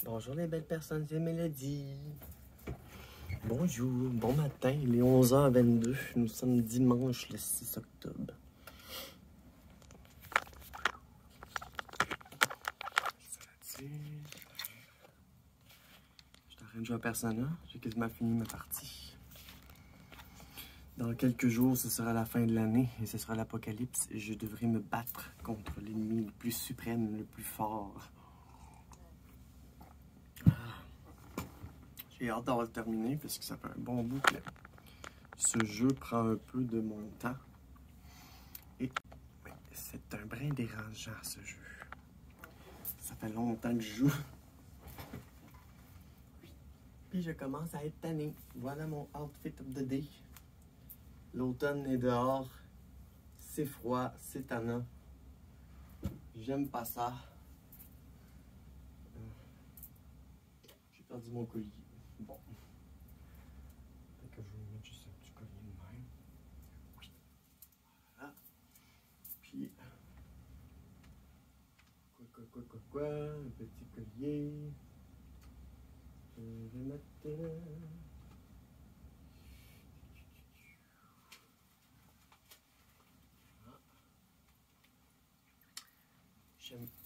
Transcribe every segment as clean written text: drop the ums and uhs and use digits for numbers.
Bonjour les belles personnes, c'est Mélodie. Bonjour, bon matin, il est 11h22, nous sommes dimanche le 6 octobre. Je suis en train de jouer à Persona, j'ai quasiment fini ma partie. Dans quelques jours, ce sera la fin de l'année et ce sera l'apocalypse et je devrais me battre contre l'ennemi le plus suprême, le plus fort. J'ai hâte d'avoir terminé parce que ça fait un bon bout que ce jeu prend un peu de mon temps. Et c'est un brin dérangeant ce jeu. Ça fait longtemps que je joue. Puis je commence à être tanné. Voilà mon outfit of the day. L'automne est dehors. C'est froid, c'est tannant. J'aime pas ça. J'ai perdu mon collier. Bon. Fait que je vais mettre juste un petit collier de même. Oui. Voilà. Puis. Quoi. Un petit collier. Je vais mettre.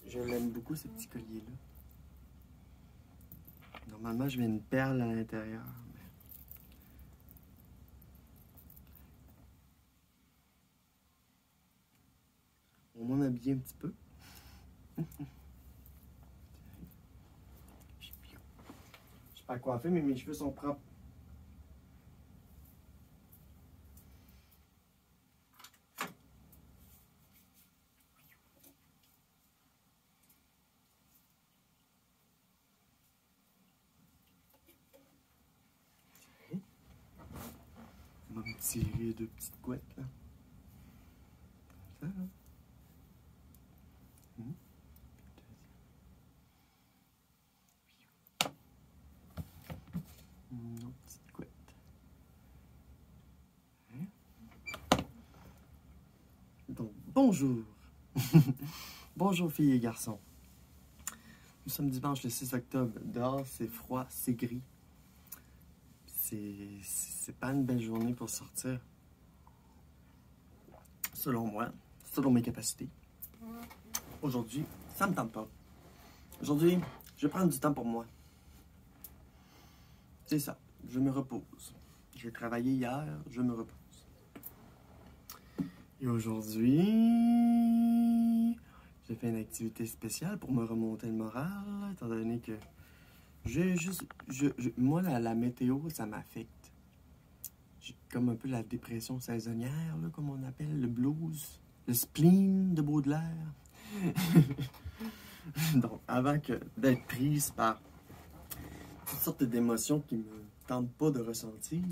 Je l'aime beaucoup ce petit collier-là. Normalement, je mets une perle à l'intérieur. On m'en habille un petit peu. Je suis pas coiffé, mais mes cheveux sont propres. On va me tirer deux petites couettes là. Comme ça, là. Une autre petite couette. Donc, bonjour! Bonjour filles et garçons. Nous sommes dimanche le 6 octobre. Dehors, c'est froid, c'est gris. C'est pas une belle journée pour sortir. Selon moi, selon mes capacités. Aujourd'hui, ça me tente pas. Aujourd'hui, je vais prendre du temps pour moi. C'est ça, je me repose. J'ai travaillé hier, je me repose. Et aujourd'hui, j'ai fait une activité spéciale pour me remonter le moral, étant donné que moi, la météo, ça m'affecte. J'ai comme un peu la dépression saisonnière, là, comme on appelle, le blues, le spleen de Baudelaire. Donc, avant d'être prise par toutes sortes d'émotions qui me tentent pas de ressentir,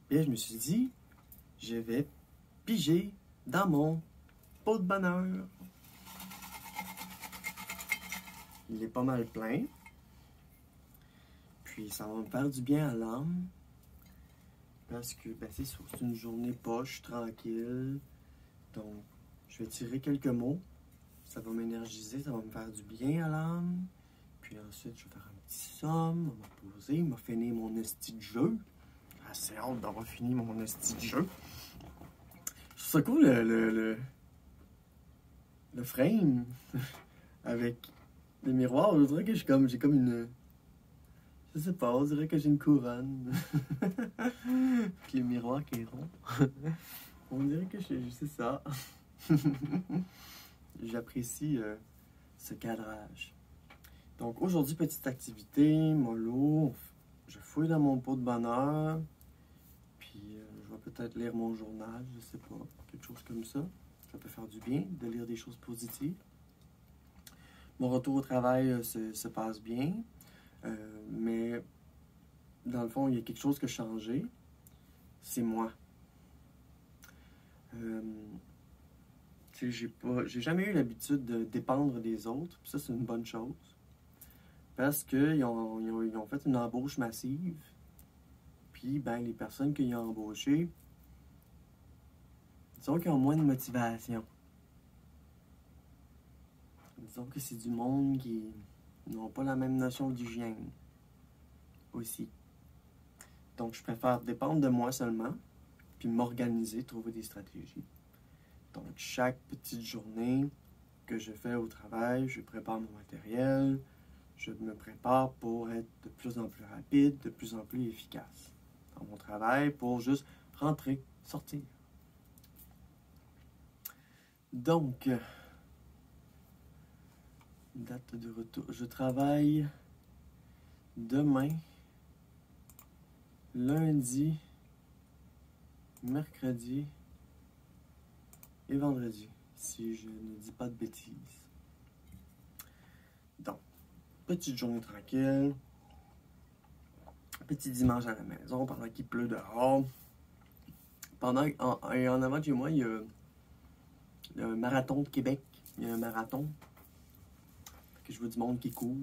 bien, je me suis dit, je vais piger dans mon pot de bonheur. Il est pas mal plein. Puis ça va me faire du bien à l'âme. Parce que ben, c'est une journée poche, tranquille. Donc, je vais tirer quelques mots. Ça va m'énergiser, ça va me faire du bien à l'âme. Puis ensuite, je vais faire un petit somme, on va me poser, m'a fini mon esti de jeu. Assez hâte d'avoir fini mon esti de jeu. Je trouve ça cool le frame avec les miroirs. Je dirais que j'ai comme une. Je sais pas, on dirait que j'ai une couronne. Puis le miroir qui est rond. On dirait que c'est ça. J'apprécie ce cadrage. Donc aujourd'hui, petite activité, mollo. Je fouille dans mon pot de bonheur. Puis je vais peut-être lire mon journal, je sais pas. Quelque chose comme ça. Ça peut faire du bien de lire des choses positives. Mon retour au travail se passe bien. Mais dans le fond, il y a quelque chose qui a changé. C'est moi. J'ai jamais eu l'habitude de dépendre des autres. Puis ça, c'est une bonne chose. Parce qu'ils ont fait une embauche massive. Puis, ben, les personnes qu'ils ont embauchées, disons qu'ils ont moins de motivation. Disons que c'est du monde qui n'ont pas la même notion d'hygiène aussi. Donc, je préfère dépendre de moi seulement, puis m'organiser, trouver des stratégies. Donc, chaque petite journée que je fais au travail, je prépare mon matériel, je me prépare pour être de plus en plus rapide, de plus en plus efficace dans mon travail, pour juste rentrer, sortir. Donc, date de retour. Je travaille demain, lundi, mercredi et vendredi, si je ne dis pas de bêtises. Donc, petite journée tranquille, petit dimanche à la maison pendant qu'il pleut dehors. En avant de chez moi, il y a le marathon de Québec. Il y a un marathon. Que je vois du monde qui court.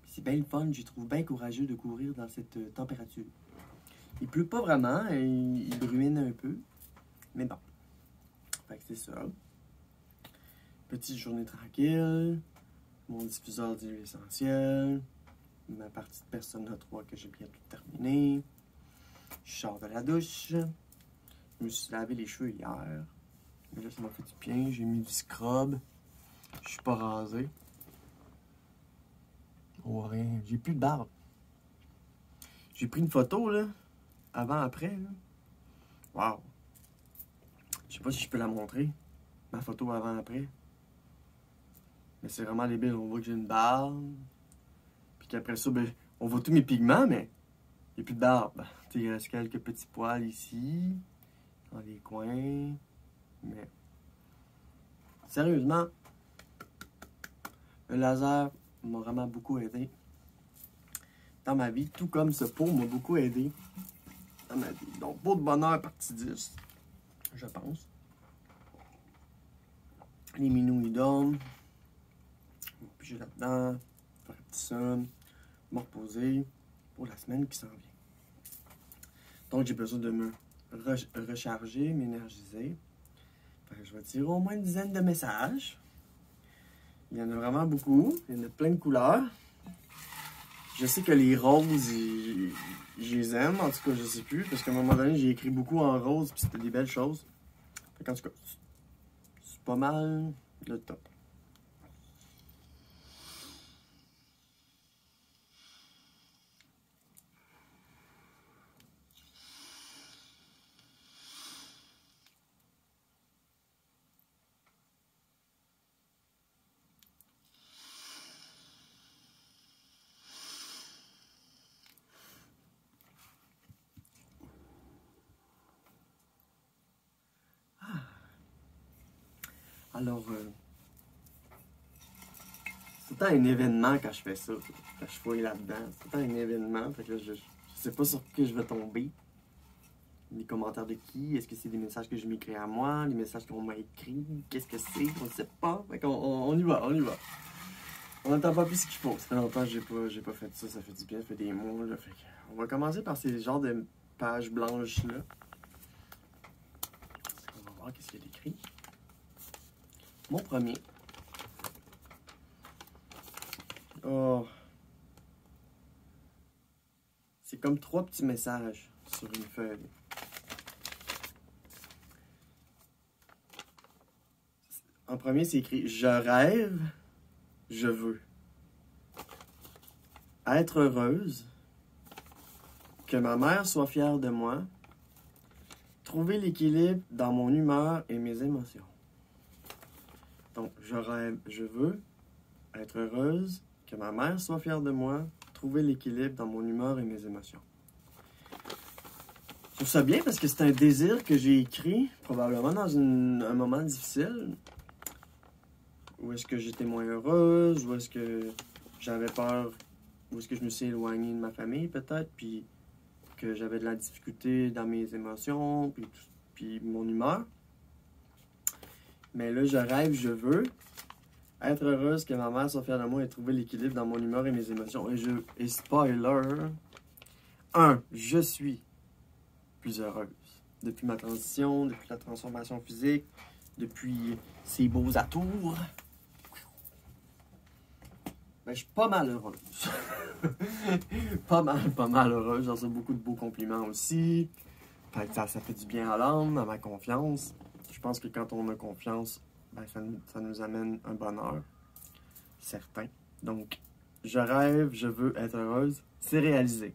C'est bien le fun, je trouve bien courageux de courir dans cette température. Il pleut pas vraiment, il bruine un peu. Mais bon. Fait que c'est ça. Petite journée tranquille. Mon diffuseur d'huile essentielle. Ma partie de Persona 3 que j'ai bientôt terminée. Je sors de la douche. Je me suis lavé les cheveux hier. Mais là, ça m'a fait du bien. J'ai mis du scrub. Je suis pas rasé. Oh, rien. J'ai plus de barbe. J'ai pris une photo, là. Avant-après, là. Wow. Je sais pas si je peux la montrer. Ma photo avant-après. Mais c'est vraiment débile. On voit que j'ai une barbe. Puis qu'après ça, ben, on voit tous mes pigments, mais il n'y a plus de barbe. Il reste quelques petits poils ici. Dans les coins. Mais sérieusement, le laser m'a vraiment beaucoup aidé dans ma vie, tout comme ce pot m'a beaucoup aidé dans ma vie. Donc, pot de bonheur partie 10, je pense. Les minous, ils dorment. Je vais piger là-dedans, faire un petit somme, me reposer pour la semaine qui s'en vient. Donc, j'ai besoin de me recharger, m'énergiser. Je vais tirer au moins une dizaine de messages. Il y en a vraiment beaucoup. Il y en a plein de couleurs. Je sais que les roses, je les aime. En tout cas, je sais plus. Parce qu'à un moment donné, j'ai écrit beaucoup en rose. Puis c'était des belles choses. En tout cas, c'est pas mal le top. Alors, c'est tout un événement quand je fais ça, quand je fouille là-dedans. C'est tout un événement. Fait que là, je sais pas sur qui je vais tomber. Les commentaires de qui? Est-ce que c'est des messages que je m'écris à moi? Les messages qu'on m'a écrits? Qu'est-ce que c'est? On ne sait pas. Fait qu'on on y va, on y va. On n'entend pas plus ce qu'il faut. Ça fait longtemps que j'ai pas fait ça. Ça fait du bien, ça fait des mois. Là. Fait que on va commencer par ces genres de pages blanches-là. On va voir qu'est-ce qu'il y a d'écrit. Mon premier. Oh. C'est comme 3 petits messages sur une feuille. En premier, c'est écrit « Je rêve, je veux. Être heureuse, que ma mère soit fière de moi, trouver l'équilibre dans mon humeur et mes émotions. » Donc, je rêve, je veux, être heureuse, que ma mère soit fière de moi, trouver l'équilibre dans mon humeur et mes émotions. Je trouve ça bien parce que c'est un désir que j'ai écrit, probablement dans un moment difficile, où est-ce que j'étais moins heureuse, où est-ce que j'avais peur, où est-ce que je me suis éloignée de ma famille peut-être, puis que j'avais de la difficulté dans mes émotions, puis mon humeur. Mais là, je rêve, je veux être heureuse, que ma mère soit fière de moi et trouver l'équilibre dans mon humeur et mes émotions. Et spoiler, je suis plus heureuse. Depuis ma transition, depuis la transformation physique, depuis ces beaux atours. Ben, je suis pas mal heureuse. Pas mal heureuse. J'en reçois beaucoup de beaux compliments aussi. Fait que ça fait du bien à l'âme, à ma confiance. Je pense que quand on a confiance, ben, ça nous amène un bonheur certain. Donc, je rêve, je veux être heureuse. C'est réalisé.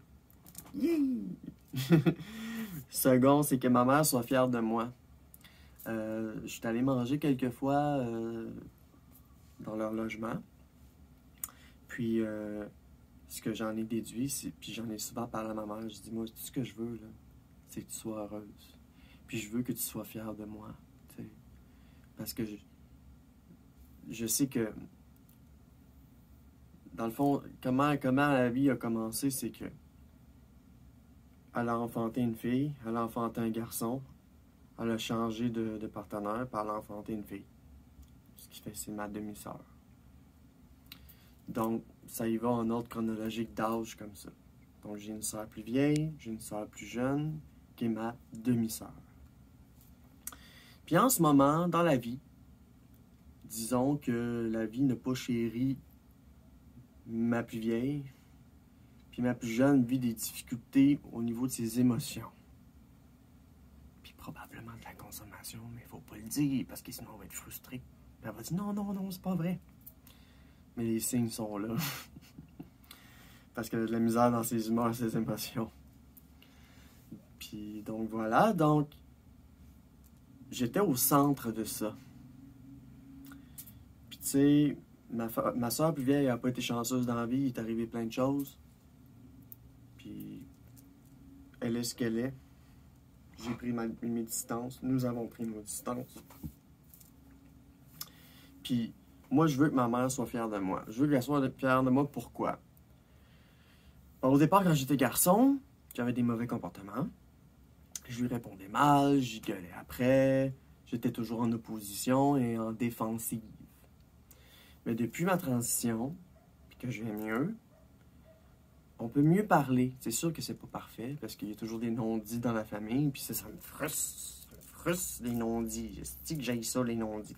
Yeah! Second, c'est que ma mère soit fière de moi. Je suis allé manger quelques fois dans leur logement. Puis, ce que j'en ai déduit, puis j'en ai souvent parlé à ma mère, je dis, moi, tout ce que je veux, là, c'est que tu sois heureuse. Puis je veux que tu sois fière de moi. T'sais. Parce que je sais que, dans le fond, comment la vie a commencé, c'est que elle a enfanté une fille, elle a enfanté un garçon, elle a changé de partenaire, puis elle a enfanté une fille. Ce qui fait que c'est ma demi-sœur. Donc, ça y va en ordre chronologique d'âge comme ça. Donc, j'ai une sœur plus vieille, j'ai une sœur plus jeune, qui est ma demi-sœur. Puis en ce moment, dans la vie, disons que la vie n'a pas chéri ma plus vieille, puis ma plus jeune vit des difficultés au niveau de ses émotions. Puis probablement de la consommation, mais il faut pas le dire, parce que sinon on va être frustré. Puis elle va dire non, c'est pas vrai. Mais les signes sont là. Parce qu'elle a de la misère dans ses humeurs, ses émotions. Puis donc voilà, donc j'étais au centre de ça. Puis tu sais, ma soeur plus vieille n'a pas été chanceuse dans la vie, il est arrivé plein de choses. Puis elle est ce qu'elle est. J'ai pris mes distances, nous avons pris nos distances. Puis moi, je veux que ma mère soit fière de moi. Je veux qu'elle soit fière de moi, pourquoi? Au départ, quand j'étais garçon, j'avais des mauvais comportements. Je lui répondais mal, j'y gueulais après. J'étais toujours en opposition et en défensive. Mais depuis ma transition, puis que je vais mieux, on peut mieux parler. C'est sûr que c'est pas parfait, parce qu'il y a toujours des non-dits dans la famille, puis ça me frustre, les non-dits. C'est que j'aille ça, les non-dits.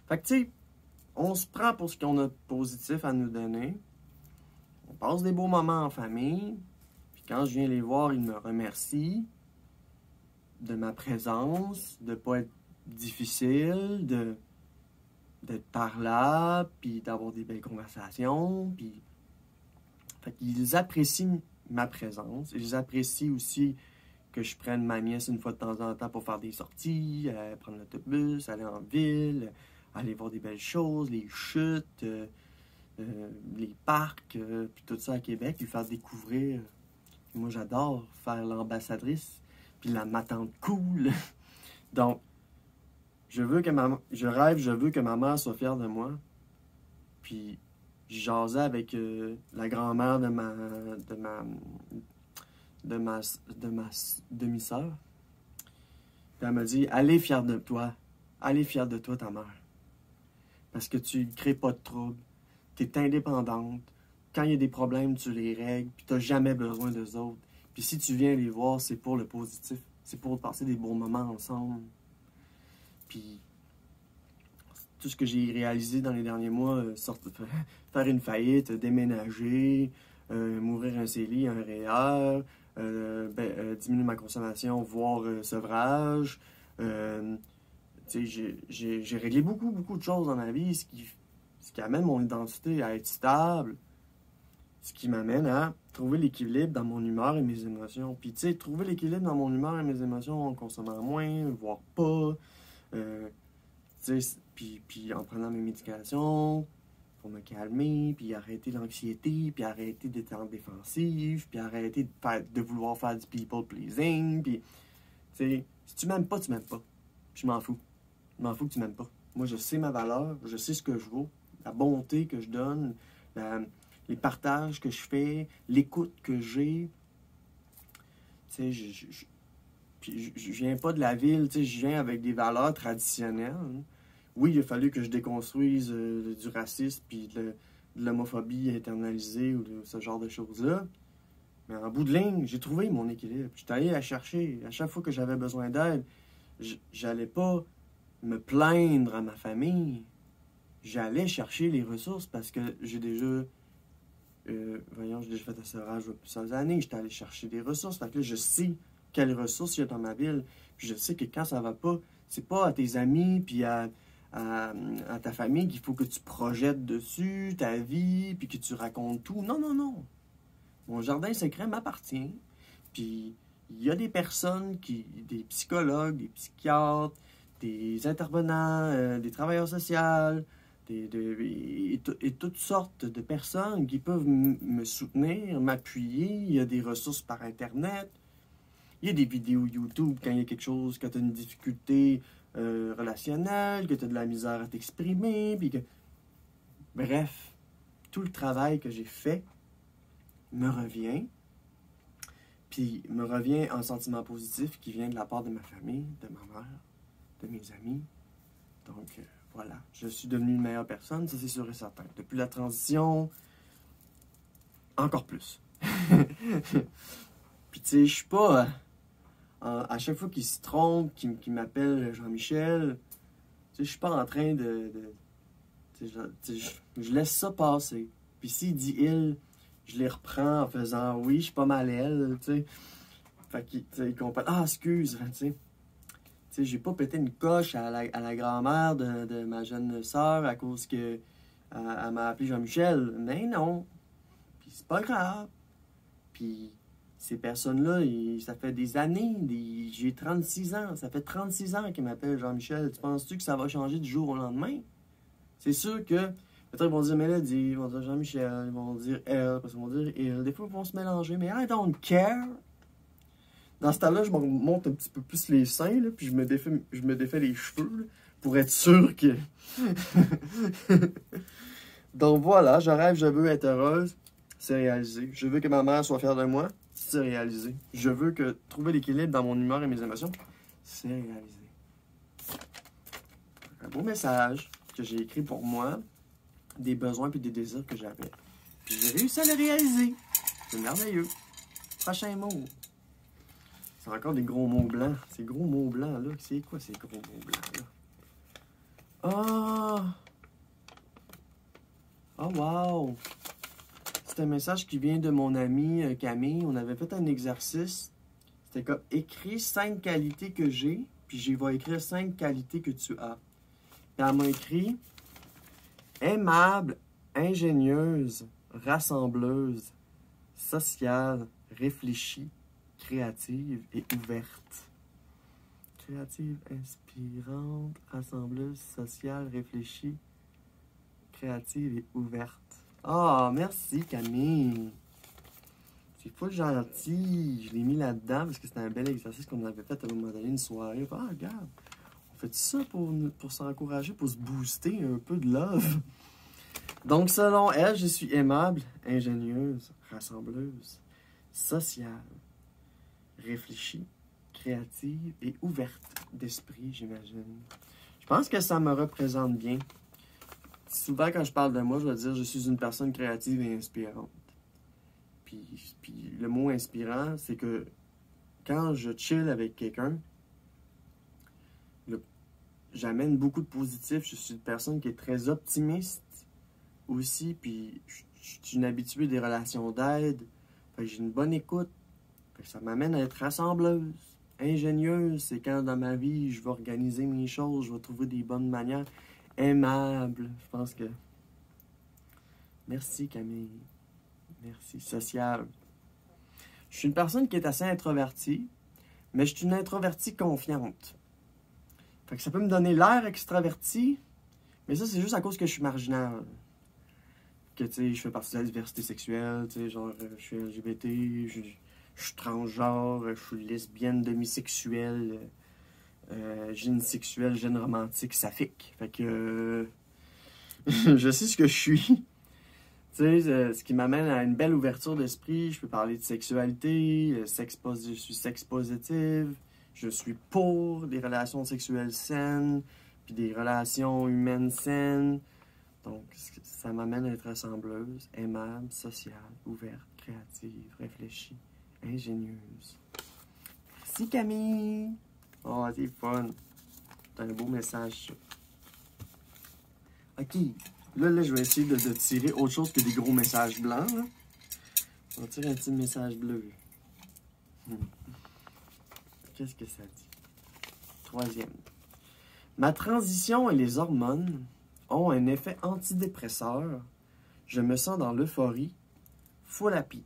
Fait que tu sais, on se prend pour ce qu'on a de positif à nous donner. On passe des beaux moments en famille. Puis quand je viens les voir, ils me remercient de ma présence, de ne pas être difficile, d'être parlable, puis d'avoir des belles conversations. Puis... Fait qu'ils apprécient ma présence. Ils apprécient aussi que je prenne ma nièce une fois de temps en temps pour faire des sorties, prendre l'autobus, aller en ville, aller voir des belles choses, les chutes, les parcs, puis tout ça à Québec, lui faire découvrir. Moi, j'adore faire l'ambassadrice, puis la matante cool. Donc, je veux que ma mère soit fière de moi. Puis, je jasais avec la grand-mère de ma demi-sœur. Puis elle m'a dit, allez fière de toi. Allez fière de toi, ta mère. Parce que tu ne crées pas de troubles. Tu es indépendante. Quand il y a des problèmes, tu les règles. Puis tu n'as jamais besoin d'eux autres. Puis si tu viens les voir, c'est pour le positif. C'est pour passer des bons moments ensemble. Puis tout ce que j'ai réalisé dans les derniers mois, faire une faillite, déménager, m'ouvrir un CELI, un REER, diminuer ma consommation, voire sevrage. J'ai réglé beaucoup de choses dans ma vie, ce qui amène mon identité à être stable, ce qui m'amène à trouver l'équilibre dans mon humeur et mes émotions. Puis, tu sais, trouver l'équilibre dans mon humeur et mes émotions en consommant moins, voire pas, puis en prenant mes médications pour me calmer, puis arrêter l'anxiété, puis arrêter d'être en défensive, puis arrêter de vouloir faire du people pleasing, puis, tu sais, si tu m'aimes pas, tu m'aimes pas. Je m'en fous. Je m'en fous que tu m'aimes pas. Moi, je sais ma valeur, je sais ce que je vaux, la bonté que je donne, les partages que je fais, l'écoute que j'ai. Tu sais, je viens pas de la ville, tu sais, je viens avec des valeurs traditionnelles. Oui, il a fallu que je déconstruise du racisme puis de l'homophobie internalisée ou de ce genre de choses-là. Mais en bout de ligne, j'ai trouvé mon équilibre. J'étais allé la chercher. À chaque fois que j'avais besoin d'aide, j'allais pas me plaindre à ma famille. J'allais chercher les ressources parce que j'ai déjà voyons, j'ai déjà fait un serrage il y a plusieurs années. J'étais allé chercher des ressources. Fait que là, je sais quelles ressources il y a dans ma ville. Puis je sais que quand ça va pas, c'est pas à tes amis puis à ta famille qu'il faut que tu projettes dessus ta vie puis que tu racontes tout. Non, non, non. Mon jardin secret m'appartient. Puis il y a des personnes, des psychologues, des psychiatres, des intervenants, des travailleurs sociaux, et toutes sortes de personnes qui peuvent me soutenir, m'appuyer. Il y a des ressources par Internet. Il y a des vidéos YouTube quand il y a quelque chose, quand tu as une difficulté relationnelle, que tu as de la misère à t'exprimer. Bref, tout le travail que j'ai fait me revient. Puis me revient en sentiment positif qui vient de la part de ma famille, de ma mère, de mes amis. Donc, voilà, je suis devenu une meilleure personne, ça c'est sûr et certain. Depuis la transition, encore plus. Puis tu sais, je suis pas... à chaque fois qu'il se trompe, qu'il m'appelle Jean-Michel, tu sais, je suis pas en train je laisse ça passer. Puis s'il dit « il », je les reprends en faisant « oui, je suis pas mal elle », tu sais. Fait qu'il comprend « ah, excuse », tu sais. Tu sais, j'ai pas pété une coche à la grand-mère de ma jeune sœur à cause que elle m'a appelé Jean-Michel. Mais non. Puis c'est pas grave. Puis ces personnes-là, ça fait des années, j'ai 36 ans, ça fait 36 ans qu'ils m'appellent Jean-Michel. Tu penses-tu que ça va changer du jour au lendemain? C'est sûr que, peut-être ils vont dire Mélodie, ils vont dire Jean-Michel, ils vont dire elle, parce qu'ils vont dire il. Des fois, ils vont se mélanger, mais I don't care. Dans ce temps-là, je me monte un petit peu plus les seins, là, puis je me défais les cheveux, là, pour être sûr que... Donc voilà, je veux être heureuse, c'est réalisé. Je veux que ma mère soit fière de moi, c'est réalisé. Je veux que trouver l'équilibre dans mon humeur et mes émotions, c'est réalisé. Un beau message que j'ai écrit pour moi, des besoins et des désirs que j'avais. Puis j'ai réussi à le réaliser. C'est merveilleux. Prochain mot. C'est encore des gros mots blancs. Ces gros mots blancs là, c'est quoi ces gros mots blancs là? Ah! Oh wow! C'est un message qui vient de mon ami Camille. On avait fait un exercice. C'était comme écris 5 qualités que j'ai, puis j'y vais écrire 5 qualités que tu as. Puis elle m'a écrit aimable, ingénieuse, rassembleuse, sociale, réfléchie, créative et ouverte. Créative, inspirante, rassembleuse, sociale, réfléchie, créative et ouverte. Ah, merci Camille. C'est full gentil. Je l'ai mis là-dedans parce que c'était un bel exercice qu'on avait fait à un moment donné, une soirée. Ah, regarde, on fait ça pour s'encourager, pour se booster un peu de love. Donc, selon elle, je suis aimable, ingénieuse, rassembleuse, sociale, réfléchie, créative et ouverte d'esprit, j'imagine. Je pense que ça me représente bien. Souvent, quand je parle de moi, je vais dire je suis une personne créative et inspirante. Puis le mot inspirant, c'est que quand je chill avec quelqu'un, j'amène beaucoup de positif. Je suis une personne qui est très optimiste aussi. Puis je suis une habituée des relations d'aide. J'ai une bonne écoute. Ça m'amène à être rassembleuse, ingénieuse. C'est quand dans ma vie, je vais organiser mes choses, je vais trouver des bonnes manières. Aimable, je pense que... Merci Camille. Merci. Sociable. Je suis une personne qui est assez introvertie, mais je suis une introvertie confiante. Fait que ça peut me donner l'air extraverti, mais ça, c'est juste à cause que je suis marginal. Que, tu sais, je fais partie de la diversité sexuelle, tu sais, genre, je suis LGBT, je suis transgenre, je suis lesbienne, demisexuelle, génisexuelle, gène romantique, saphique. Fait que... je sais ce que je suis. Tu sais, ce qui m'amène à une belle ouverture d'esprit. Je peux parler de sexualité, je suis sex positive, je suis pour des relations sexuelles saines, puis des relations humaines saines. Donc, ça m'amène à être rassembleuse, aimable, sociale, ouverte, créative, réfléchie, ingénieuse. Merci Camille! Oh, c'est fun! C'est un beau message, ça. OK. Là, je vais essayer de tirer autre chose que des gros messages blancs. Là. On va tirer un petit message bleu. Qu'est-ce que ça dit? Troisième. Ma transition et les hormones ont un effet antidépresseur. Je me sens dans l'euphorie, full happy.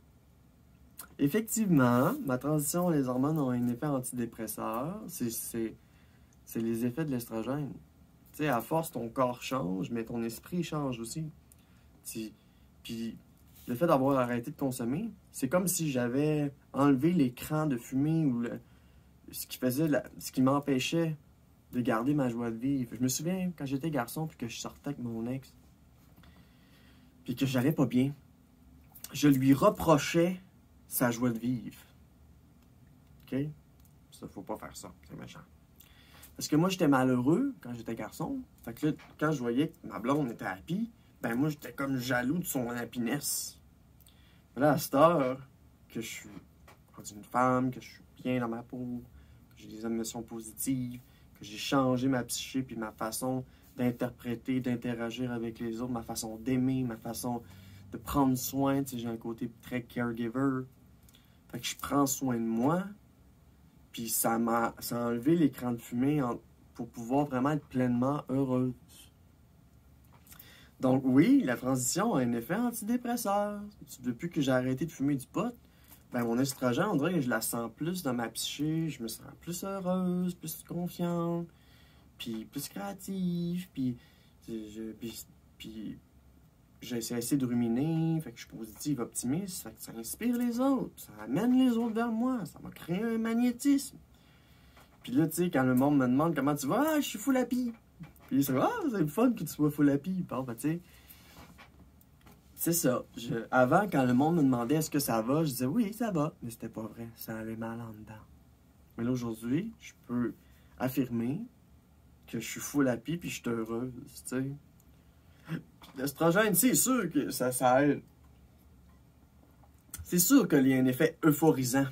Effectivement, ma transition et les hormones ont un effet antidépresseur. C'est les effets de l'estrogène. Tu sais, à force, ton corps change, mais ton esprit change aussi. Puis, le fait d'avoir arrêté de consommer, c'est comme si j'avais enlevé l'écran de fumée ou ce qui m'empêchait de garder ma joie de vivre. Je me souviens, quand j'étais garçon, puis que je sortais avec mon ex, puis que j'allais pas bien, je lui reprochais sa joie de vivre. OK? Ça, faut pas faire ça. C'est méchant. Parce que moi, j'étais malheureux quand j'étais garçon. Fait que là, quand je voyais que ma blonde était happy, ben moi, j'étais comme jaloux de son happiness. Mais là, à cette heure que je suis rendu une femme, que je suis bien dans ma peau, que j'ai des émotions positives, que j'ai changé ma psyché puis ma façon d'interpréter, d'interagir avec les autres, ma façon d'aimer, ma façon de prendre soin. Tu sais, j'ai un côté très caregiver. Fait que je prends soin de moi. Puis ça a enlevé l'écran de fumée pour pouvoir vraiment être pleinement heureuse. Donc oui, la transition a un effet antidépresseur. Depuis que j'ai arrêté de fumer du pot, ben mon estrogène, on dirait que je la sens plus dans ma psyché, je me sens plus heureuse, plus confiante, puis plus créative, puis j'ai essayé de ruminer, fait que je suis positive, optimiste, fait que ça inspire les autres, ça amène les autres vers moi, ça m'a créé un magnétisme. Puis là, tu sais, quand le monde me demande comment tu vas, je suis full happy. Puis c'est le fun que tu sois full happy. Bon, ben, tu sais, c'est ça. Avant, quand le monde me demandait est-ce que ça va, je disais oui, ça va, mais c'était pas vrai, ça allait mal en dedans. Mais là, aujourd'hui, je peux affirmer que je suis full happy puis je suis heureuse, tu sais. L'estrogène, c'est sûr que ça aide. C'est sûr qu'il y a un effet euphorisant.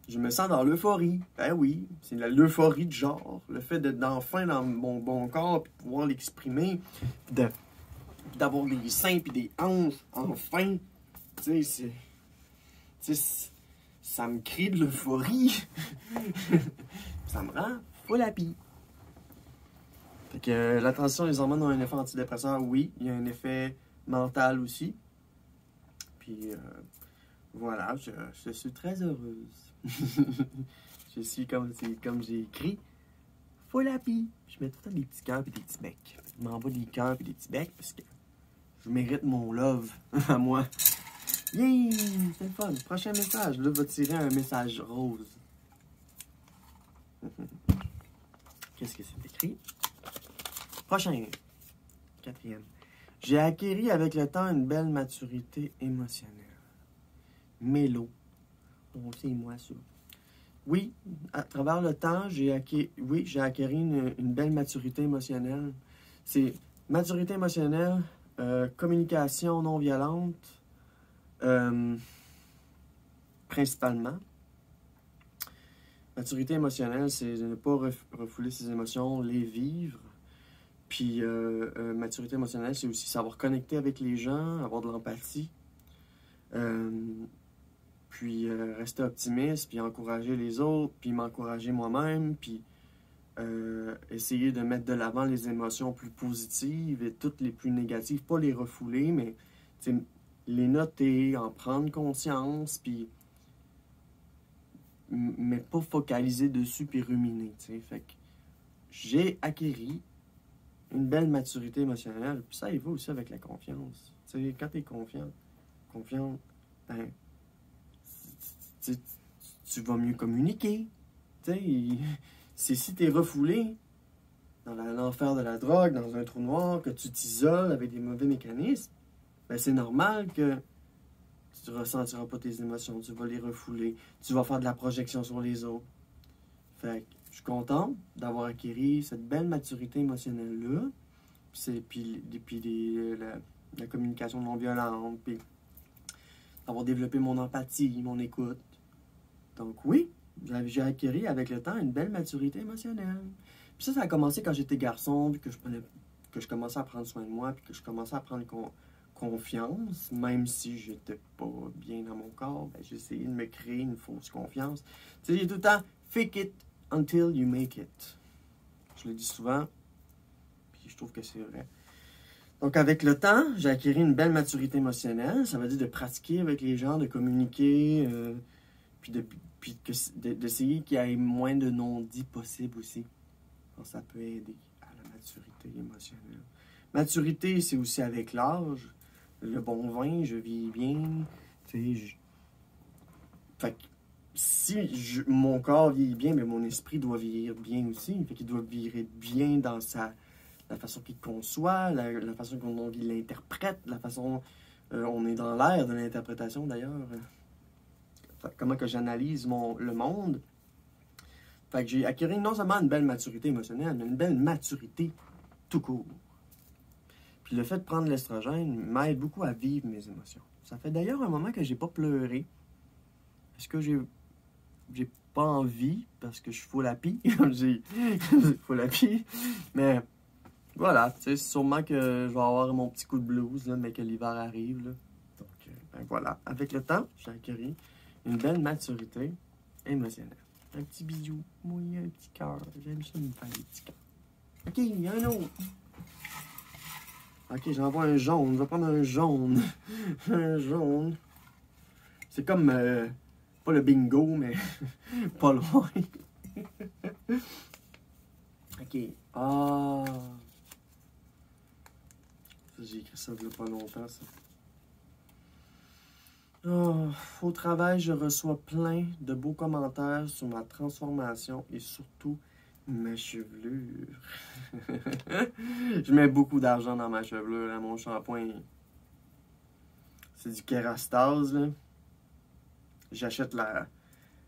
Je me sens dans l'euphorie. Ben oui, c'est l'euphorie de genre. Le fait d'être enfin dans mon bon corps, puis pouvoir l'exprimer, d'avoir des seins puis des hanches, enfin. Tu sais, ça me crée de l'euphorie. Ça me rend full happy. Fait que la transition et les hormones ont un effet antidépresseur, oui. Il y a un effet mental aussi. Puis voilà, je suis très heureuse. Je suis comme j'ai écrit, full happy. Je mets tout le temps des petits cœurs et des petits becs. Je m'envoie des cœurs et des petits becs parce que je mérite mon love à moi. Yeah! C'est le fun. Prochain message. Là, va tirer un message rose. Qu'est-ce que c'est écrit? Prochain. Quatrième. J'ai acquis avec le temps une belle maturité émotionnelle. Mélo. Bon, c'est moi, ça. Oui, à travers le temps, j'ai acquis une belle maturité émotionnelle. C'est maturité émotionnelle, communication non violente, principalement. Maturité émotionnelle, c'est de ne pas refouler ses émotions, les vivre. Puis maturité émotionnelle, c'est aussi savoir connecter avec les gens, avoir de l'empathie. Puis rester optimiste, puis encourager les autres, puis m'encourager moi-même, puis essayer de mettre de l'avant les émotions plus positives et toutes les plus négatives, pas les refouler, mais les noter, en prendre conscience, puis mais pas focaliser dessus puis ruminer, t'sais. Fait que j'ai acquis une belle maturité émotionnelle, puis ça, il va aussi avec la confiance. T'sais, quand t'es confiant, ben, tu vas mieux communiquer. C'est si t'es refoulé dans l'enfer de la drogue, dans un trou noir, que tu t'isoles avec des mauvais mécanismes, ben c'est normal que tu ne ressentiras pas tes émotions, tu vas les refouler, tu vas faire de la projection sur les autres. Fait que je suis content d'avoir acquis cette belle maturité émotionnelle-là, puis la communication non violente, puis d'avoir développé mon empathie, mon écoute. Donc oui, j'ai acquis avec le temps une belle maturité émotionnelle. Puis ça a commencé quand j'étais garçon, puis que je prenais que je commençais à prendre soin de moi, puis que je commençais à prendre confiance, même si j'étais pas bien dans mon corps, ben, j'ai essayé de me créer une fausse confiance. Tu sais, il y a tout le temps « fake it until you make it ». Je le dis souvent, puis je trouve que c'est vrai. Donc, avec le temps, j'ai acquis une belle maturité émotionnelle. Ça veut dire de pratiquer avec les gens, de communiquer, puis d'essayer qu'il y ait moins de non-dits possible aussi. Donc, ça peut aider à la maturité émotionnelle. Maturité, c'est aussi avec l'âge. Le bon vin, je vis bien. Tu sais, fait que si mon corps vieillit bien, mais mon esprit doit vieillir bien aussi. Fait qu'il doit vieillir bien dans la façon qu'il conçoit, la façon dont il l'interprète, la façon... on est dans l'ère de l'interprétation, d'ailleurs. Comment que j'analyse le monde. Fait que j'ai acquis non seulement une belle maturité émotionnelle, mais une belle maturité tout court. Puis le fait de prendre l'estrogène m'aide beaucoup à vivre mes émotions. Ça fait d'ailleurs un moment que j'ai pas pleuré. Parce que j'ai pas envie, parce que je suis full happy. J'ai full happy. Mais voilà, tu sais, sûrement que je vais avoir mon petit coup de blues, là, mais que l'hiver arrive. Là. Donc, ben voilà. Avec le temps, j'ai acquis une belle maturité émotionnelle. Un petit bisou, oui, un petit cœur. J'aime ça me faire des petits cœurs. OK, il y a un autre. OK, j'envoie un jaune. Je vais prendre un jaune. Un jaune. C'est comme, pas le bingo, mais pas loin. OK. Ah. J'ai écrit ça il n'y a pas longtemps, ça. Oh, au travail, je reçois plein de beaux commentaires sur ma transformation et surtout ma chevelure. Je mets beaucoup d'argent dans ma chevelure. Là. Mon shampoing, c'est du Kerastase. Là. J'achète la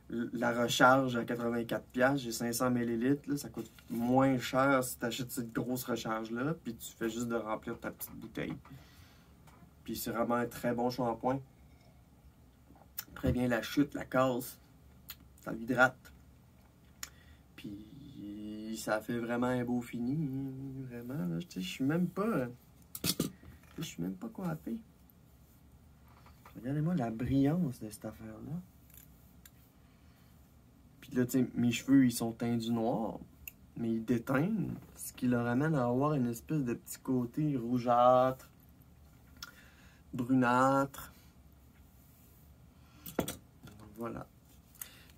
recharge à 84$. J'ai 500 ml. Là. Ça coûte moins cher si tu achètes cette grosse recharge-là. Puis tu fais juste de remplir ta petite bouteille. Puis c'est vraiment un très bon shampoing. Prévient la chute, la casse. Ça l'hydrate. Puis ça fait vraiment un beau fini. Vraiment, là. Je suis même pas... Je suis même pas coiffé. Regardez-moi la brillance de cette affaire-là. Puis là, tu sais, mes cheveux, ils sont teints du noir. Mais ils déteignent. Ce qui leur amène à avoir une espèce de petit côté rougeâtre, brunâtre. Voilà.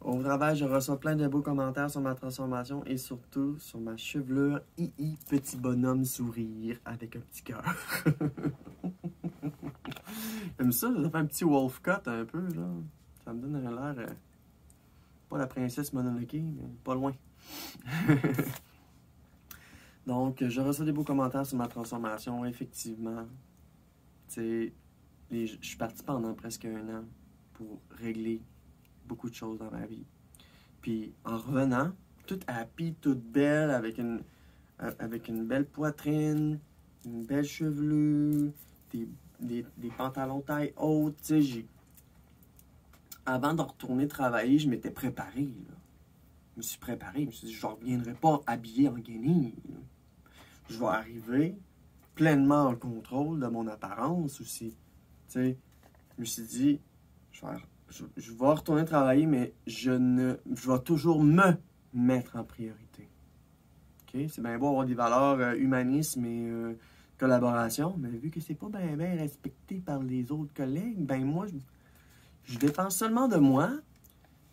Au travail, je reçois plein de beaux commentaires sur ma transformation et surtout sur ma chevelure. Petit bonhomme sourire avec un petit cœur. J'aime ça, ça fait un petit wolf cut un peu, là. Ça me donne un l'air... pas la princesse Mononoke, mais pas loin. Donc, je reçois des beaux commentaires sur ma transformation, effectivement. Tu sais, je suis parti pendant presque 1 an pour régler beaucoup de choses dans ma vie. Puis en revenant, toute happy, toute belle, avec une belle poitrine, une belle chevelure, des pantalons taille haute, tu sais, avant de retourner travailler, je m'étais préparé, là. Je me suis préparé, je me suis dit, je ne reviendrai pas habillé en guenille. Je vais arriver pleinement en contrôle de mon apparence aussi. Tu sais, je me suis dit, je vais retourner travailler, mais je vais toujours me mettre en priorité. Okay? C'est bien beau avoir des valeurs humanisme et collaboration, mais vu que c'est pas bien respecté par les autres collègues, ben moi, je dépends seulement de moi,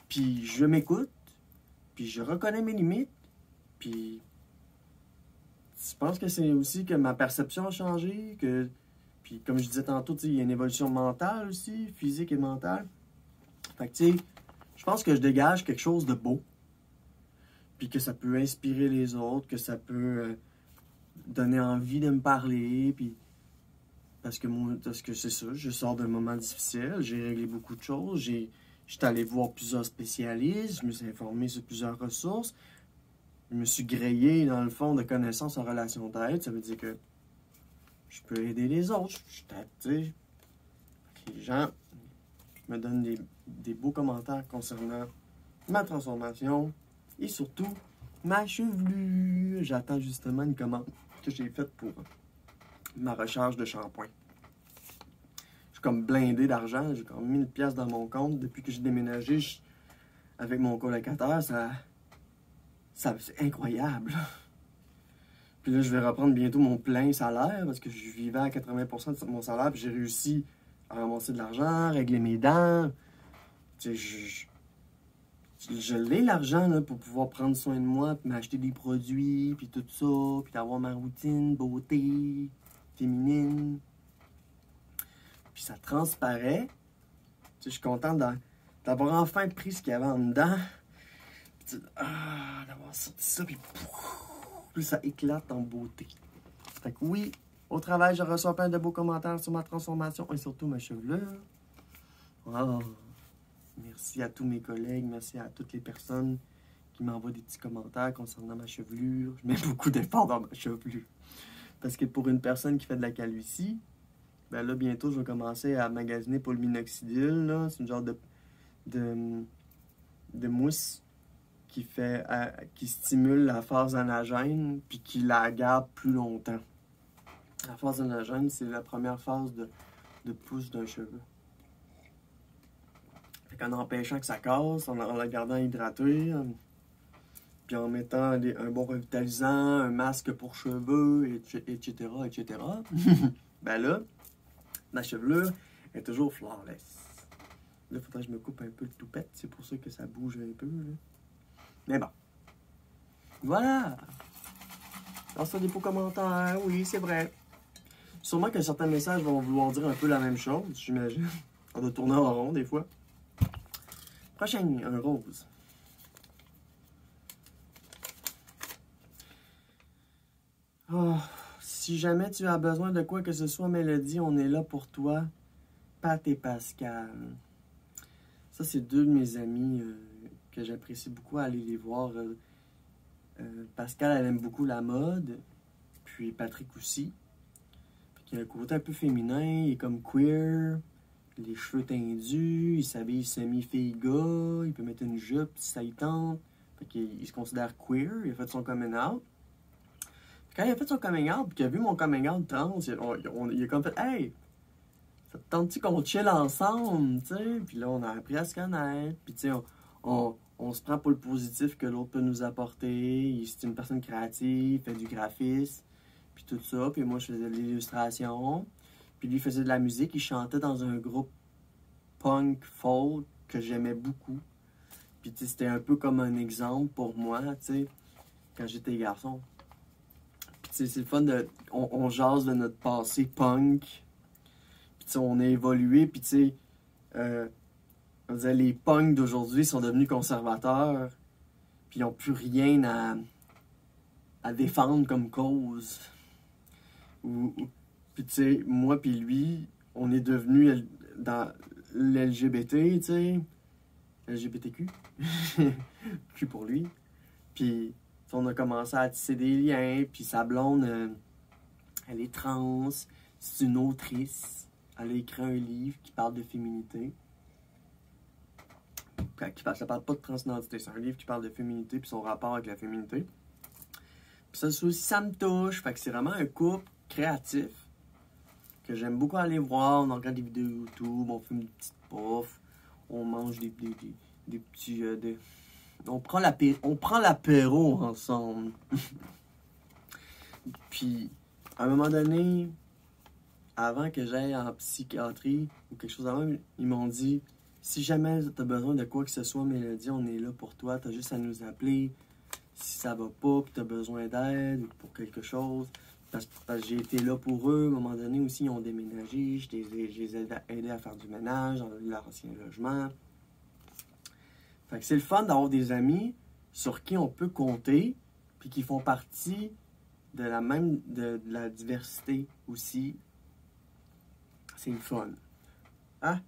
puis je m'écoute, puis je reconnais mes limites, puis je pense que c'est aussi que ma perception a changé, puis comme je disais tantôt, il y a une évolution mentale aussi, physique et mentale. Fait que, tu sais, je pense que je dégage quelque chose de beau. Puis que ça peut inspirer les autres, que ça peut donner envie de me parler. Puis parce que c'est ça, je sors d'un moment difficile, j'ai réglé beaucoup de choses. J'étais allé voir plusieurs spécialistes, je me suis informé sur plusieurs ressources. Je me suis grillé, dans le fond, de connaissances en relation d'aide. Ça veut dire que je peux aider les autres. Les gens me donnent des beaux commentaires concernant ma transformation et surtout ma chevelure. J'attends justement une commande que j'ai faite pour ma recharge de shampoing. Je suis comme blindé d'argent. J'ai comme 1000 pièces dans mon compte. Depuis que j'ai déménagé avec mon colocataire, c'est incroyable. Puis là, je vais reprendre bientôt mon plein salaire parce que je vivais à 80% de mon salaire. Puis j'ai réussi à ramasser de l'argent, régler mes dents. Tu sais, je l'ai l'argent là, pour pouvoir prendre soin de moi, puis m'acheter des produits, puis tout ça, puis d'avoir ma routine, beauté, féminine. Puis ça transparaît. Tu sais, je suis content d'avoir enfin pris ce qu'il y avait en dedans. Puis d'avoir sorti ça, puis ça éclate en beauté. Fait que oui, au travail, je reçois plein de beaux commentaires sur ma transformation et surtout ma chevelure. Oh. Merci à tous mes collègues, merci à toutes les personnes qui m'envoient des petits commentaires concernant ma chevelure. Je mets beaucoup d'efforts dans ma chevelure. Parce que pour une personne qui fait de la calvitie, ben là, bientôt, je vais commencer à magasiner pour le minoxidil. C'est une genre de mousse qui stimule la phase anagène puis qui la garde plus longtemps. La phase anagène, c'est la première phase de pousse d'un cheveu. En empêchant que ça casse, en la gardant hydratée, puis en mettant un bon revitalisant, un masque pour cheveux, etc. Ben là, ma chevelure est toujours flawless. Là, il faudrait que je me coupe un peu le toupette, c'est pour ça que ça bouge un peu. Là. Mais bon. Voilà! Lance des beaux commentaires, oui, c'est vrai. Sûrement que certains messages vont vouloir dire un peu la même chose, j'imagine. On doit tourner en rond des fois. Prochain, un rose. Oh, si jamais tu as besoin de quoi que ce soit, Mélodie, on est là pour toi. Pat et Pascal. Ça, c'est deux de mes amis que j'apprécie beaucoup aller les voir. Pascal, elle aime beaucoup la mode. Puis Patrick aussi. Il a un côté un peu féminin, il est comme queer. Les cheveux tendus, il s'habille semi-fille-gars, il peut mettre une jupe si ça y tente. Fait qu'il se considère queer, il a fait son coming out. Puis quand il a fait son coming out, puis qu'il a vu mon coming out trans, il a comme fait « Hey, ça te tente-tu qu'on chill ensemble? » Tu sais, puis là, on a appris à se connaître. Puis tu sais, on se prend pour le positif que l'autre peut nous apporter. C'est une personne créative, fait du graphisme, puis tout ça. Puis moi, je faisais de l'illustration. Puis lui faisait de la musique, il chantait dans un groupe punk folk que j'aimais beaucoup. Puis tu sais, c'était un peu comme un exemple pour moi, tu sais, quand j'étais garçon. Puis tu sais, c'est le fun on jase de notre passé punk. Puis tu sais, on a évolué, puis tu sais, on disait, les punks d'aujourd'hui sont devenus conservateurs. Puis ils n'ont plus rien à défendre comme cause. Puis tu sais, moi puis lui, on est devenus dans l'LGBT, tu sais, LGBTQ, Q pour lui. Puis on a commencé à tisser des liens, puis sa blonde, elle est trans, c'est une autrice, elle a écrit un livre qui parle de féminité. Ça parle pas de transidentité, c'est un livre qui parle de féminité puis son rapport avec la féminité. Puis ça aussi, ça me touche, fait que c'est vraiment un couple créatif que j'aime beaucoup aller voir. On regarde des vidéos YouTube, on fume des petites puffs, on mange des petits... on prend l'apéro ensemble. Puis, à un moment donné, avant que j'aille en psychiatrie ou quelque chose avant, ils m'ont dit, si jamais tu as besoin de quoi que ce soit, Mélodie, on est là pour toi, tu as juste à nous appeler. Si ça va pas, puis tu as besoin d'aide ou pour quelque chose. Parce que j'ai été là pour eux. À un moment donné aussi, ils ont déménagé. Je les ai aidés à faire du ménage dans leur ancien logement. Fait que c'est le fun d'avoir des amis sur qui on peut compter, puis qui font partie de la diversité aussi. C'est le fun. Hein?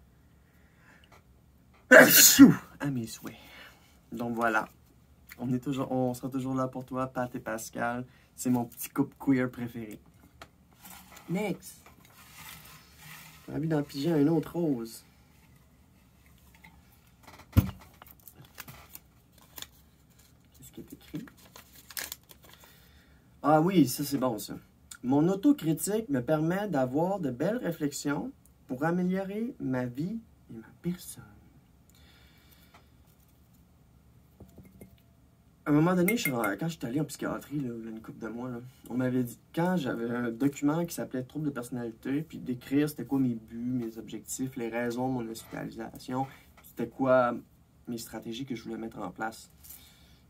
À mes souhaits. Donc voilà. On sera toujours là pour toi, Pat et Pascal. C'est mon petit couple queer préféré. Next. J'ai envie d'en piger un autre rose. Qu'est-ce qui est écrit? Ah oui, ça c'est bon ça. Mon autocritique me permet d'avoir de belles réflexions pour améliorer ma vie et ma personne. À un moment donné, quand j'étais allé en psychiatrie, là, il y a une couple de mois, là, on m'avait dit, quand j'avais un document qui s'appelait Trouble de personnalité, puis d'écrire c'était quoi mes buts, mes objectifs, les raisons de mon hospitalisation, c'était quoi mes stratégies que je voulais mettre en place.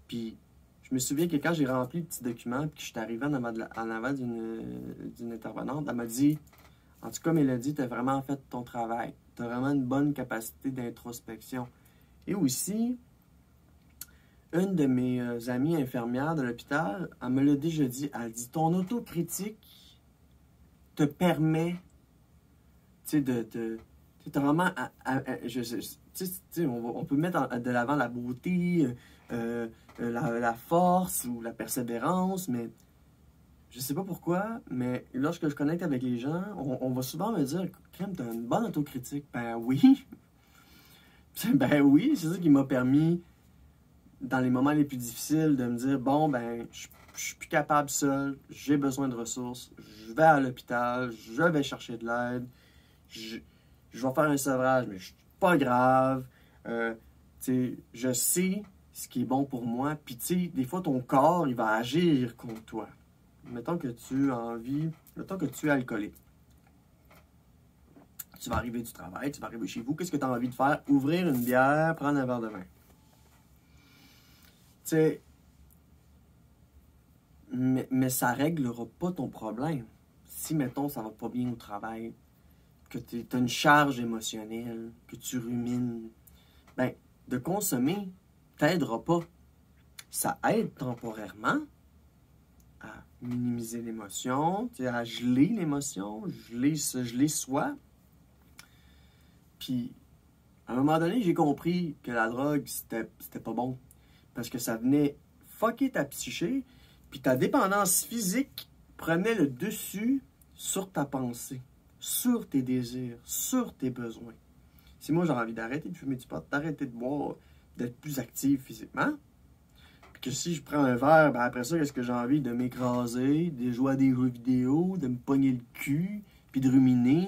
Puis, je me souviens que quand j'ai rempli le petit document, puis que je suis arrivé en avant d'une intervenante, elle m'a dit, en tout cas, Mélodie, tu as vraiment fait ton travail. Tu as vraiment une bonne capacité d'introspection. Et aussi, une de mes amies infirmières de l'hôpital, elle me l'a déjà dit, elle dit, ton autocritique te permet, tu sais, t'as vraiment, on peut mettre de l'avant la beauté, la force ou la persévérance, mais je sais pas pourquoi, mais lorsque je connecte avec les gens, on va souvent me dire, Crème, t'as une bonne autocritique. Ben oui. Ben oui, c'est ça qui m'a permis, dans les moments les plus difficiles, de me dire, bon, ben, je suis plus capable seul, j'ai besoin de ressources, je vais à l'hôpital, je vais chercher de l'aide, je vais faire un sevrage, mais c'est pas grave. Je sais ce qui est bon pour moi, puis tu sais, des fois, ton corps, il va agir contre toi. Mettons que tu as envie, mettons que tu es alcoolique. Tu vas arriver du travail, tu vas arriver chez vous, qu'est-ce que tu as envie de faire? Ouvrir une bière, prendre un verre de vin. Tu sais, mais ça ne réglera pas ton problème. Si, mettons, ça va pas bien au travail, que tu as une charge émotionnelle, que tu rumines, ben, de consommer t'aidera pas. Ça aide temporairement à minimiser l'émotion, à geler l'émotion, geler soi. Puis, à un moment donné, j'ai compris que la drogue, c'était pas bon. Parce que ça venait fucker ta psyché, puis ta dépendance physique prenait le dessus sur ta pensée, sur tes désirs, sur tes besoins. Si moi j'ai envie d'arrêter de fumer du pot, d'arrêter de boire, d'être plus actif physiquement, puis que si je prends un verre, ben après ça, qu'est-ce que j'ai envie? De m'écraser, de jouer à des jeux vidéo, de me pogner le cul, puis de ruminer.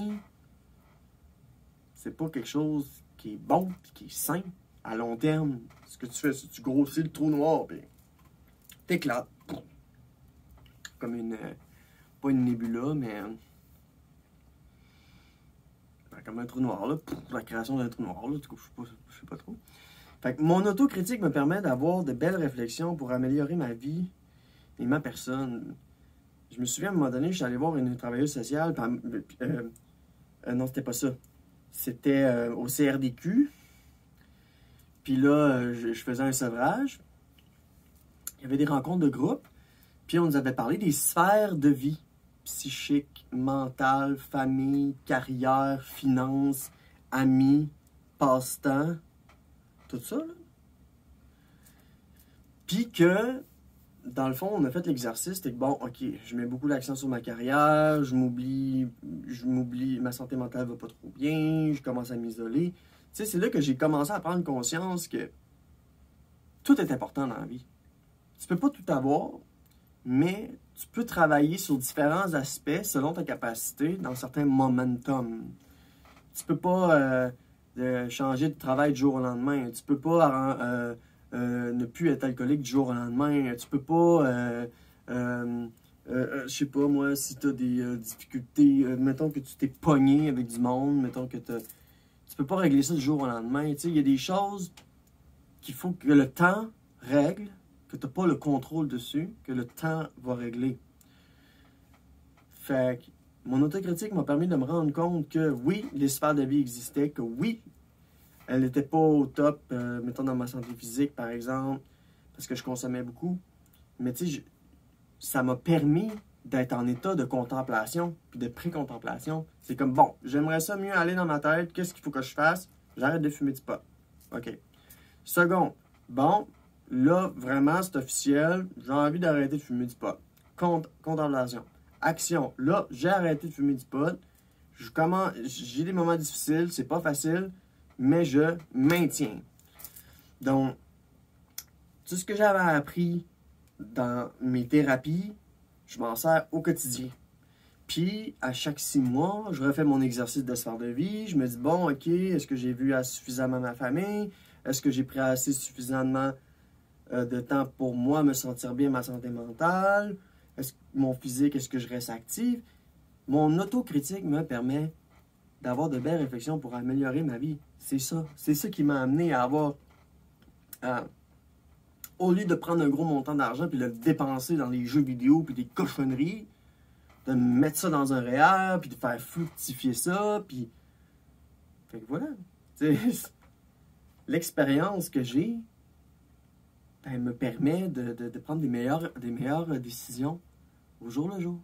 C'est pas quelque chose qui est bon, puis qui est sain à long terme. Ce que tu fais, c'est que tu grossis le trou noir, puis t'éclates. Comme pas une nébula, mais comme un trou noir, là. La création d'un trou noir, là. Je sais pas trop. Fait que mon autocritique me permet d'avoir de belles réflexions pour améliorer ma vie et ma personne. Je me souviens, à un moment donné, je suis allé voir une travailleuse sociale, non, c'était pas ça. C'était au CRDQ. Puis là, je faisais un sevrage. Il y avait des rencontres de groupe. Puis on nous avait parlé des sphères de vie. Psychique, mentale, famille, carrière, finances, amis, passe-temps. Tout ça, là. Puis que, dans le fond, on a fait l'exercice. C'était que, bon, OK, je mets beaucoup l'accent sur ma carrière. Je m'oublie, ma santé mentale va pas trop bien. Je commence à m'isoler. Tu sais, c'est là que j'ai commencé à prendre conscience que tout est important dans la vie. Tu peux pas tout avoir, mais tu peux travailler sur différents aspects selon ta capacité dans certains momentum. Tu peux pas changer de travail du jour au lendemain. Tu peux pas ne plus être alcoolique du jour au lendemain. Tu peux pas, je sais pas moi, si tu as des difficultés, mettons que tu t'es pogné avec du monde, mettons que tu peux pas régler ça du jour au lendemain. Tu sais, il y a des choses qu'il faut que le temps règle, que tu n'as pas le contrôle dessus, que le temps va régler. Fait que mon autocritique m'a permis de me rendre compte que oui, les sphères de vie existaient, que oui, elles n'étaient pas au top, mettons dans ma santé physique par exemple, parce que je consommais beaucoup. Mais tu sais, ça m'a permis d'être en état de contemplation, puis de pré-contemplation. C'est comme, bon, j'aimerais ça mieux aller dans ma tête, qu'est-ce qu'il faut que je fasse? J'arrête de fumer du pot. OK. Second, bon, là, vraiment, c'est officiel, j'ai envie d'arrêter de fumer du pot. Contemplation. Action. Là, j'ai arrêté de fumer du pot. J'ai des moments difficiles, c'est pas facile, mais je maintiens. Donc, tout ce que j'avais appris dans mes thérapies, je m'en sers au quotidien. Puis, à chaque 6 mois, je refais mon exercice de sphère de vie. Je me dis, bon, OK, est-ce que j'ai vu suffisamment ma famille? Est-ce que j'ai pris assez suffisamment de temps pour moi me sentir bien, ma santé mentale? Est-ce que mon physique, est-ce que je reste actif? Mon autocritique me permet d'avoir de belles réflexions pour améliorer ma vie. C'est ça. C'est ça qui m'a amené à avoir... au lieu de prendre un gros montant d'argent puis de le dépenser dans les jeux vidéo puis des cochonneries, de mettre ça dans un REER, puis de faire fructifier ça, puis... Fait que voilà. L'expérience que j'ai ben, me permet de prendre des meilleures décisions au jour le jour.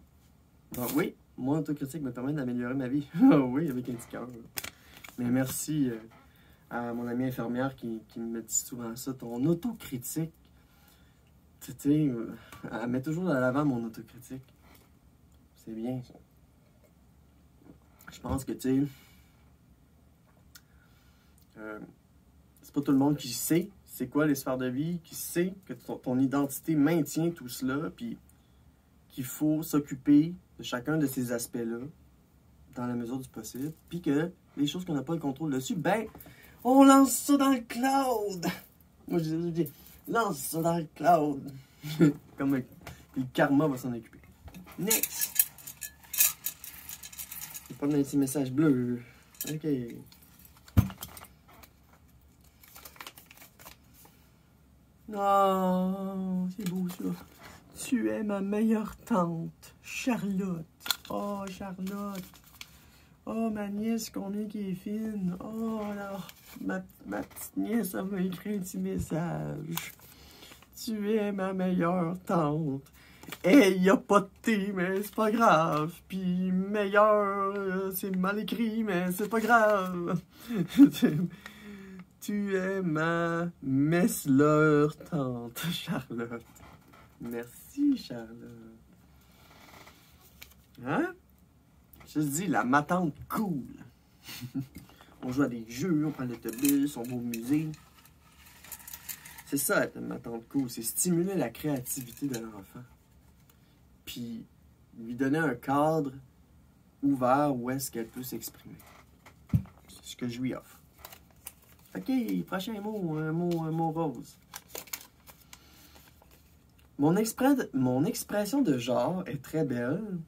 Donc oui, mon autocritique me permet d'améliorer ma vie. Oui, avec un petit cœur. Mais merci à mon amie infirmière qui me dit souvent ça. Ton autocritique, tu sais, elle met toujours à l'avant mon autocritique. C'est bien, ça. Je pense que, tu sais, c'est pas tout le monde qui sait c'est quoi les sphères de vie, qui sait que ton identité maintient tout cela, puis qu'il faut s'occuper de chacun de ces aspects-là, dans la mesure du possible, puis que les choses qu'on n'a pas le contrôle dessus, ben, on lance ça dans le cloud! Moi, je dis, lance ça dans le cloud! Comme puis le karma va s'en occuper. Next! Pas de petit message bleu. OK. Oh, c'est beau ça. Tu es ma meilleure tante, Charlotte. Oh, Charlotte. Oh, ma nièce, combien qui est fine. Oh, alors, ma petite nièce, elle m'a écrit un petit message. Tu es ma meilleure tante. Hey, y a pas de thé, mais c'est pas grave. Puis meilleur, c'est mal écrit, mais c'est pas grave. Tu es ma messleur tante, Charlotte. Merci, Charlotte. Hein? Je te dis, ma tante cool. On joue à des jeux, on prend l'autobus, on va au musée. C'est ça, être ma tante cool. C'est stimuler la créativité de l'enfant. Puis lui donner un cadre ouvert où est-ce qu'elle peut s'exprimer. C'est ce que je lui offre. OK, prochain mot, un mot rose. Mon expression de genre est très belle.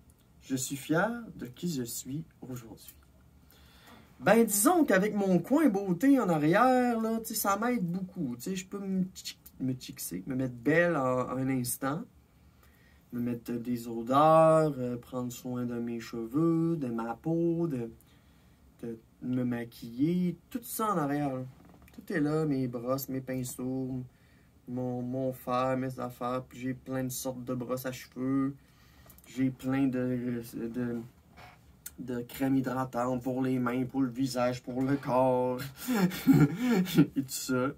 Je suis fier de qui je suis aujourd'hui. Ben, disons qu'avec mon coin beauté en arrière, là, ça m'aide beaucoup. Je peux me chixer, me mettre belle en un instant. Me mettre des odeurs, prendre soin de mes cheveux, de ma peau, de me maquiller, tout ça en arrière. Tout est là, mes brosses, mes pinceaux, mon fer, mes affaires. Puis j'ai plein de sortes de brosses à cheveux. J'ai plein de crème hydratante pour les mains, pour le visage, pour le corps. Et tout ça.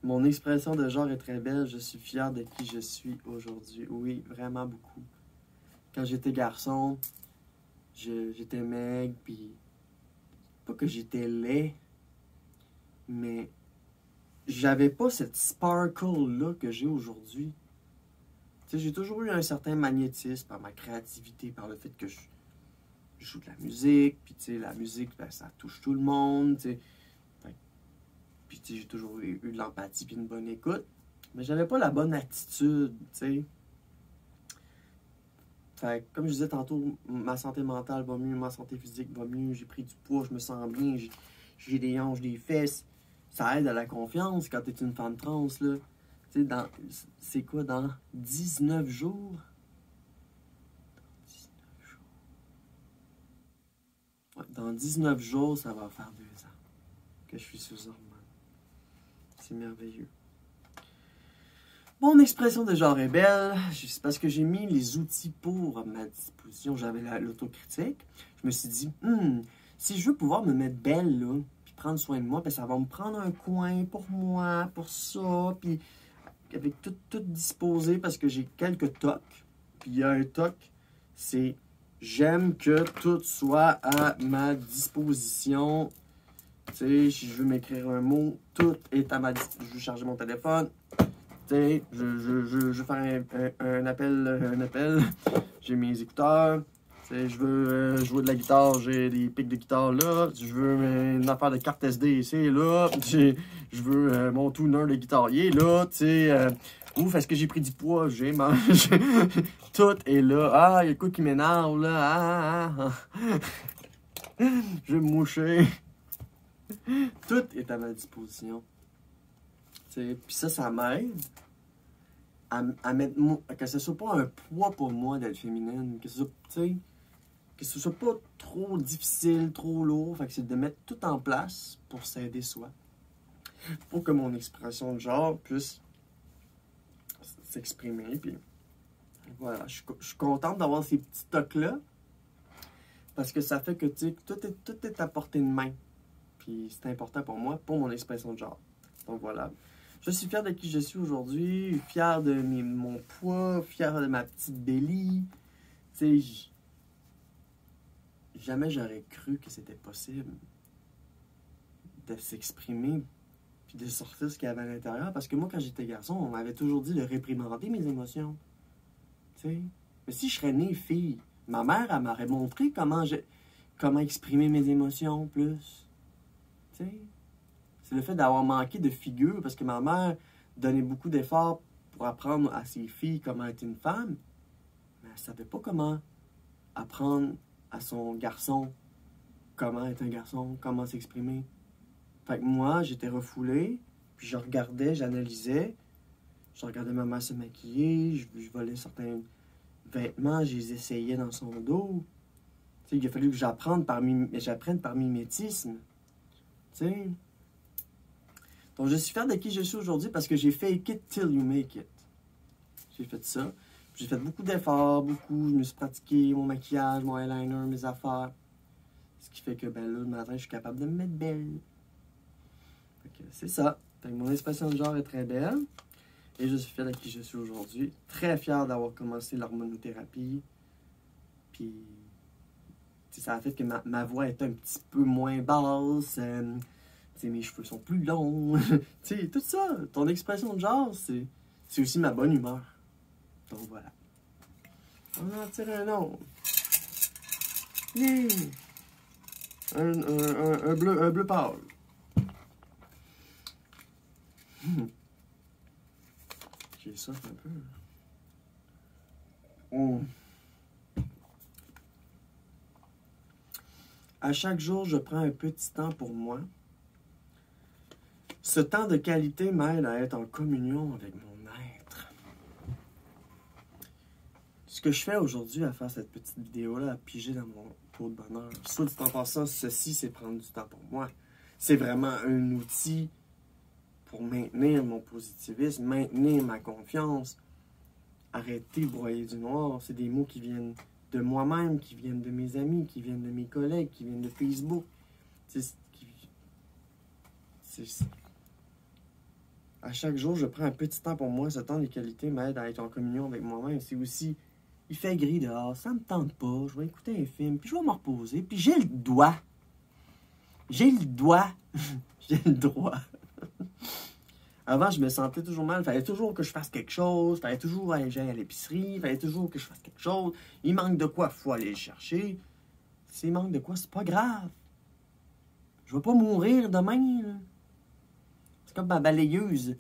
Mon expression de genre est très belle. Je suis fier de qui je suis aujourd'hui. Oui, vraiment beaucoup. Quand j'étais garçon, j'étais maigre, puis pas que j'étais laid, mais j'avais pas cette sparkle-là que j'ai aujourd'hui. Tu sais, j'ai toujours eu un certain magnétisme par ma créativité, par le fait que je joue de la musique, puis tu sais, la musique, ben, ça touche tout le monde, tu sais. Puis, tu sais, j'ai toujours eu de l'empathie puis une bonne écoute. Mais j'avais pas la bonne attitude, tu sais. Fait comme je disais tantôt, ma santé mentale va mieux, ma santé physique va mieux, j'ai pris du poids, je me sens bien, j'ai des hanches, des fesses. Ça aide à la confiance quand t'es une femme trans, là. Tu sais, c'est quoi, dans 19 jours? Ouais, dans 19 jours, ça va faire 2 ans que je suis sous hormones. C'est merveilleux. Mon expression de genre est belle. C'est parce que j'ai mis les outils pour ma disposition. J'avais l'autocritique. Je me suis dit, si je veux pouvoir me mettre belle, là, puis prendre soin de moi, ben, ça va me prendre un coin pour moi, pour ça, puis avec tout disposé, parce que j'ai quelques tocs. Puis il y a un toc, c'est j'aime que tout soit à ma disposition. Tu sais, si je veux m'écrire un mot, tout est à ma disposition. Je veux charger mon téléphone. Tu sais, je veux faire un appel. J'ai mes écouteurs. Tu sais, je veux jouer de la guitare, j'ai des pics de guitare là. Je veux une affaire de carte SD ici, là. Je veux mon tuner de guitarier, là. Tu sais, ouf, est-ce que j'ai pris du poids? J'ai mangé. Tout est là. Ah, il y a quoi qui m'énerve, là? Je vais me moucher. Tout est à ma disposition. Puis ça m'aide à mettre que ce soit pas un poids pour moi d'être féminine, que ce soit pas trop difficile, trop lourd. Fait que c'est de mettre tout en place pour s'aider soi. Pour que mon expression de genre puisse s'exprimer. Puis voilà, je suis contente d'avoir ces petits tocs-là. Parce que ça fait que tout est à portée de main. Puis c'est important pour moi, pour mon expression de genre. Donc voilà. Je suis fier de qui je suis aujourd'hui, fier de mon poids, fier de ma petite belly. Tu sais, jamais j'aurais cru que c'était possible de s'exprimer puis de sortir ce qu'il y avait à l'intérieur. Parce que moi, quand j'étais garçon, on m'avait toujours dit de réprimander mes émotions. Tu sais. Mais si je serais née fille, ma mère, elle m'aurait montré comment exprimer mes émotions plus. Tu sais. C'est le fait d'avoir manqué de figure, parce que ma mère donnait beaucoup d'efforts pour apprendre à ses filles comment être une femme, mais elle ne savait pas comment apprendre à son garçon comment être un garçon, comment s'exprimer. Fait que moi, j'étais refoulé, puis je regardais, j'analysais, je regardais ma mère se maquiller, je volais certains vêtements, je les essayais dans son dos. Tu sais, il a fallu que j'apprenne par mimétisme. Tu sais. Donc, je suis fier de qui je suis aujourd'hui parce que j'ai fake it till you make it. J'ai fait ça. J'ai fait beaucoup d'efforts, je me suis pratiqué mon maquillage, mon eyeliner, mes affaires. Ce qui fait que, ben là, le matin, je suis capable de me mettre belle. Fait que c'est ça. Fait que mon expression de genre est très belle. Et je suis fier de qui je suis aujourd'hui. Très fier d'avoir commencé l'hormonothérapie. Puis, ça a fait que ma voix est un petit peu moins basse. Mes cheveux sont plus longs. Tout ça, ton expression de genre, c'est aussi ma bonne humeur. Donc voilà. On en tire un autre. Yeah. Un bleu pâle. J'ai ça un peu. À chaque jour, je prends un petit temps pour moi. Ce temps de qualité m'aide à être en communion avec mon être. Ce que je fais aujourd'hui à faire cette petite vidéo-là, à piger dans mon pot de bonheur, soit dit en passant, ceci, c'est prendre du temps pour moi. C'est vraiment un outil pour maintenir mon positivisme, maintenir ma confiance, arrêter de broyer du noir. C'est des mots qui viennent de moi-même, qui viennent de mes amis, qui viennent de mes collègues, qui viennent de Facebook. À chaque jour, je prends un petit temps pour moi. Ce temps de qualité m'aide à être en communion avec moi-même. C'est aussi, il fait gris dehors, ça me tente pas, je vais écouter un film, puis je vais me reposer, puis j'ai le droit. J'ai le droit. J'ai le droit. Avant, je me sentais toujours mal. Il fallait toujours que je fasse quelque chose. Il fallait toujours que j'aille à l'épicerie. Il fallait toujours que je fasse quelque chose. Il manque de quoi, il faut aller le chercher. S'il manque de quoi, c'est pas grave. Je vais pas mourir demain, là. C'est comme ma balayeuse.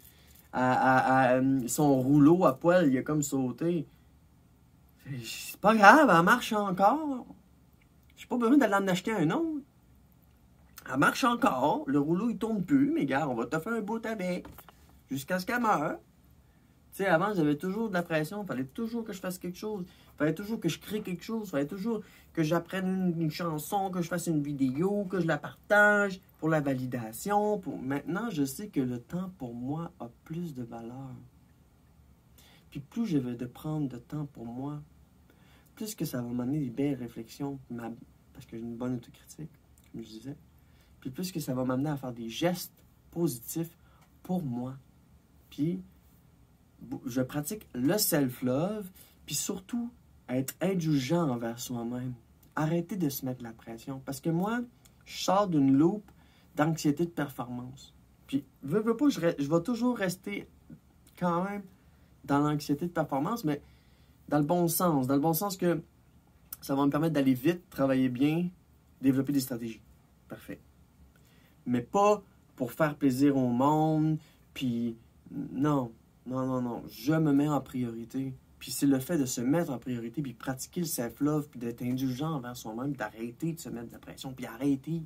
Son rouleau à poil, il a comme sauté. C'est pas grave, elle marche encore. J'ai pas besoin d'aller en acheter un autre. Elle marche encore. Le rouleau, il tourne plus. Mais gars, on va te faire un bout avec. Jusqu'à ce qu'elle meure. Tu sais, avant, j'avais toujours de la pression. Il fallait toujours que je fasse quelque chose. Il fallait toujours que je crée quelque chose. Il fallait toujours que j'apprenne une chanson, que je fasse une vidéo, que je la partage pour la validation. Maintenant, je sais que le temps pour moi a plus de valeur. Puis plus je vais de prendre de temps pour moi, plus que ça va m'amener des belles réflexions. Parce que j'ai une bonne autocritique, comme je disais. Puis plus que ça va m'amener à faire des gestes positifs pour moi. Puis je pratique le self-love, puis surtout être indulgent envers soi-même. Arrêter de se mettre la pression. Parce que moi, je sors d'une loupe d'anxiété de performance. Puis, veux pas, je vais toujours rester quand même dans l'anxiété de performance, mais dans le bon sens. Dans le bon sens que ça va me permettre d'aller vite, travailler bien, développer des stratégies. Parfait. Mais pas pour faire plaisir au monde, puis non. Je me mets en priorité. Puis c'est le fait de se mettre en priorité, puis pratiquer le self-love, puis d'être indulgent envers soi-même, d'arrêter de se mettre de la pression, puis arrêter.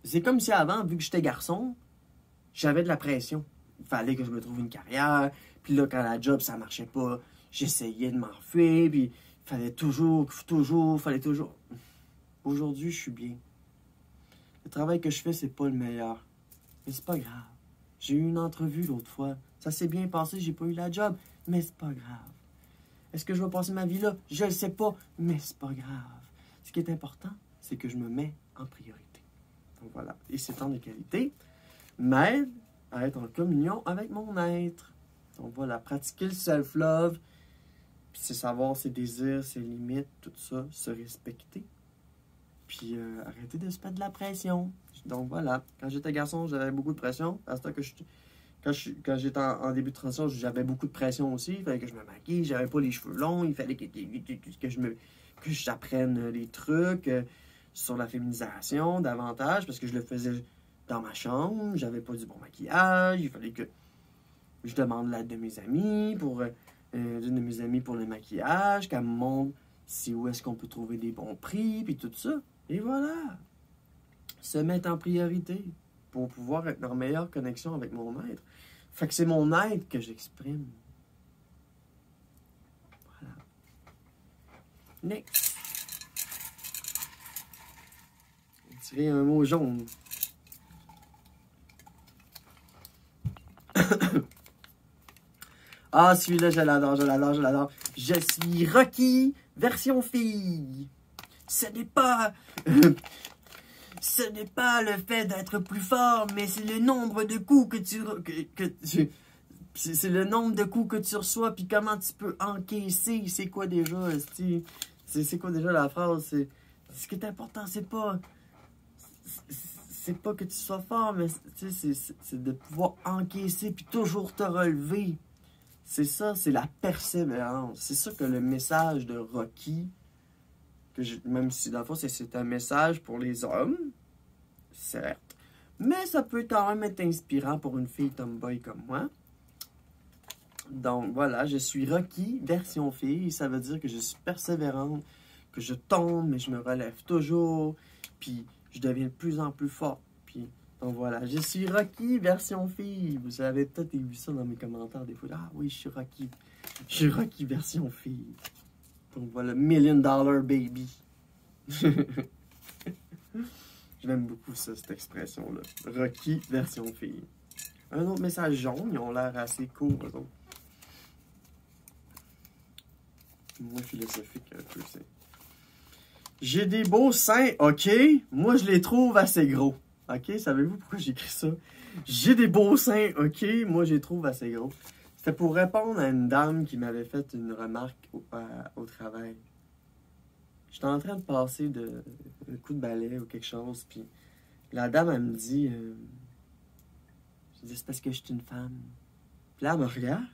C'est comme si avant, vu que j'étais garçon, j'avais de la pression. Il fallait que je me trouve une carrière, puis là, quand la job, ça marchait pas, j'essayais de m'enfuir, puis il fallait toujours. Aujourd'hui, je suis bien. Le travail que je fais, c'est pas le meilleur. Mais c'est pas grave. J'ai eu une entrevue l'autre fois. Ça s'est bien passé, j'ai pas eu la job, mais c'est pas grave. Est-ce que je vais passer ma vie là? Je le sais pas, mais c'est pas grave. Ce qui est important, c'est que je me mets en priorité. Donc voilà. Et ces temps de qualité m'aident à être en communion avec mon être. Donc voilà, pratiquer le self-love, puis c'est savoir ses désirs, ses limites, tout ça, se respecter. Puis arrêter de se mettre de la pression. Donc voilà, quand j'étais garçon, j'avais beaucoup de pression. À ce temps que quand j'étais en début de transition, j'avais beaucoup de pression aussi. Il fallait que je me maquille, j'avais pas les cheveux longs. Il fallait que j'apprenne les trucs sur la féminisation davantage parce que je le faisais dans ma chambre. J'avais pas du bon maquillage. Il fallait que je demande l'aide de mes amis d'une de mes amies pour le maquillage, qu'elle me montre où est-ce qu'on peut trouver des bons prix, puis tout ça. Et voilà. Se mettre en priorité pour pouvoir être en meilleure connexion avec mon être. Fait que c'est mon être que j'exprime. Voilà. Next. On va tirer un mot jaune. Ah, celui-là, je l'adore. Je suis Rocky, version fille. Ce n'est pas le fait d'être plus fort, mais c'est le nombre de coups c'est le nombre de coups que tu reçois, puis comment tu peux encaisser. C'est quoi déjà, c'est quoi déjà la phrase? Ce qui est important, c'est pas que tu sois fort, mais c'est de pouvoir encaisser, puis toujours te relever. C'est ça, c'est la persévérance. C'est ça que le message de Rocky, même si dans le fond c'est un message pour les hommes, certes, mais ça peut quand même être inspirant pour une fille tomboy comme moi. Donc voilà, je suis Rocky, version fille, ça veut dire que je suis persévérante, que je tombe, mais je me relève toujours, puis je deviens de plus en plus fort. Puis donc voilà, je suis Rocky, version fille. Vous avez peut-être vu ça dans mes commentaires des fois. Ah oui, je suis Rocky. Je suis Rocky, version fille. Donc voilà, $1 million baby. J'aime beaucoup ça, cette expression-là. Rocky, version fille. Un autre message jaune, ils ont l'air assez cool, eux autres. Moins philosophique un peu, c'est. J'ai des beaux seins, ok? Moi, je les trouve assez gros. Ok? Savez-vous pourquoi j'ai écrit ça? J'ai des beaux seins, ok? Moi, je les trouve assez gros. C'était pour répondre à une dame qui m'avait fait une remarque au travail. J'étais en train de passer un coup de balai ou quelque chose, puis la dame, elle me dit... je dis, c'est parce que je suis une femme. Puis là, elle me regarde,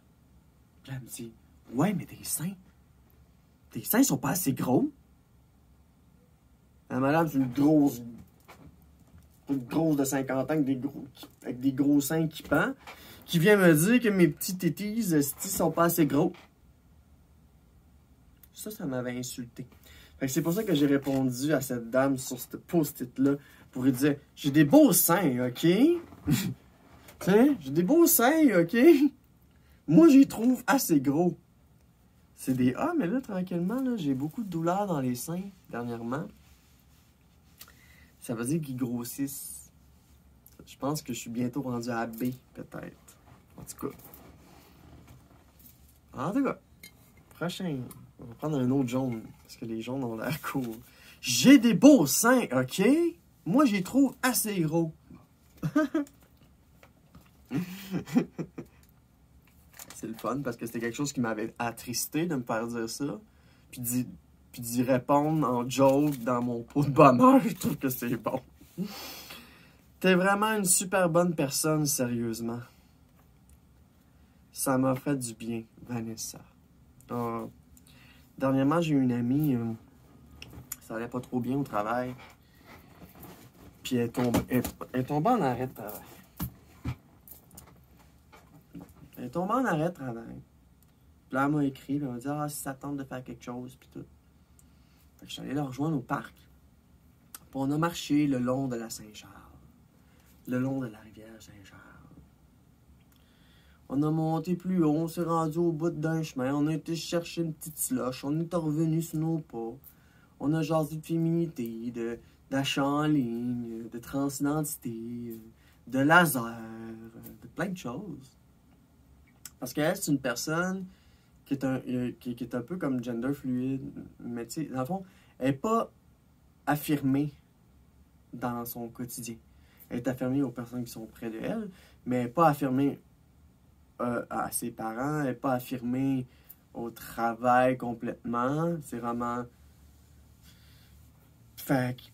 puis elle me dit, ouais, mais tes seins sont pas assez gros. La madame, c'est une grosse de 50 ans avec des gros seins qui pendent, qui vient me dire que mes petits tétis sont pas assez gros. Ça m'avait insulté. Fait que c'est pour ça que j'ai répondu à cette dame sur ce post-it-là pour lui dire, j'ai des beaux seins, ok? Tiens, j'ai des beaux seins, ok? Moi, j'y trouve assez gros. C'est des A, mais là, tranquillement, là, j'ai beaucoup de douleurs dans les seins dernièrement. Ça veut dire qu'ils grossissent. Je pense que je suis bientôt rendu à B, peut-être. En tout cas. Prochain. On va prendre un autre jaune, parce que les jaunes ont l'air cool. J'ai des beaux seins, ok? Moi, j'y trouve assez gros. C'est le fun, parce que c'était quelque chose qui m'avait attristé de me faire dire ça. Puis d'y répondre en joke dans mon pot de bonheur, je trouve que c'est bon. T'es vraiment une super bonne personne, sérieusement. Ça m'a fait du bien, Vanessa. Dernièrement, j'ai eu une amie, ça allait pas trop bien au travail. Puis elle est tombée en arrêt de travail. Elle est tombée en arrêt de travail. Puis là, elle m'a écrit, puis elle m'a dit « Ah, si ça tente de faire quelque chose, puis tout. » Fait que je suis allé la rejoindre au parc. Puis on a marché le long de la Saint-Charles. Le long de la rivière Saint-Charles. On a monté plus haut, on s'est rendu au bout d'un chemin. On a été chercher une petite slush. On est revenu sur nos pas. On a jasé de féminité, d'achat en ligne, de transidentité, de laser, de plein de choses. Parce qu'elle, c'est une personne qui est un peu comme gender fluide. Mais tu sais, dans le fond, elle n'est pas affirmée dans son quotidien. Elle est affirmée aux personnes qui sont près de elle, mais elle n'est pas affirmée à ses parents. Elle n'est pas affirmée au travail complètement. C'est vraiment... Fait que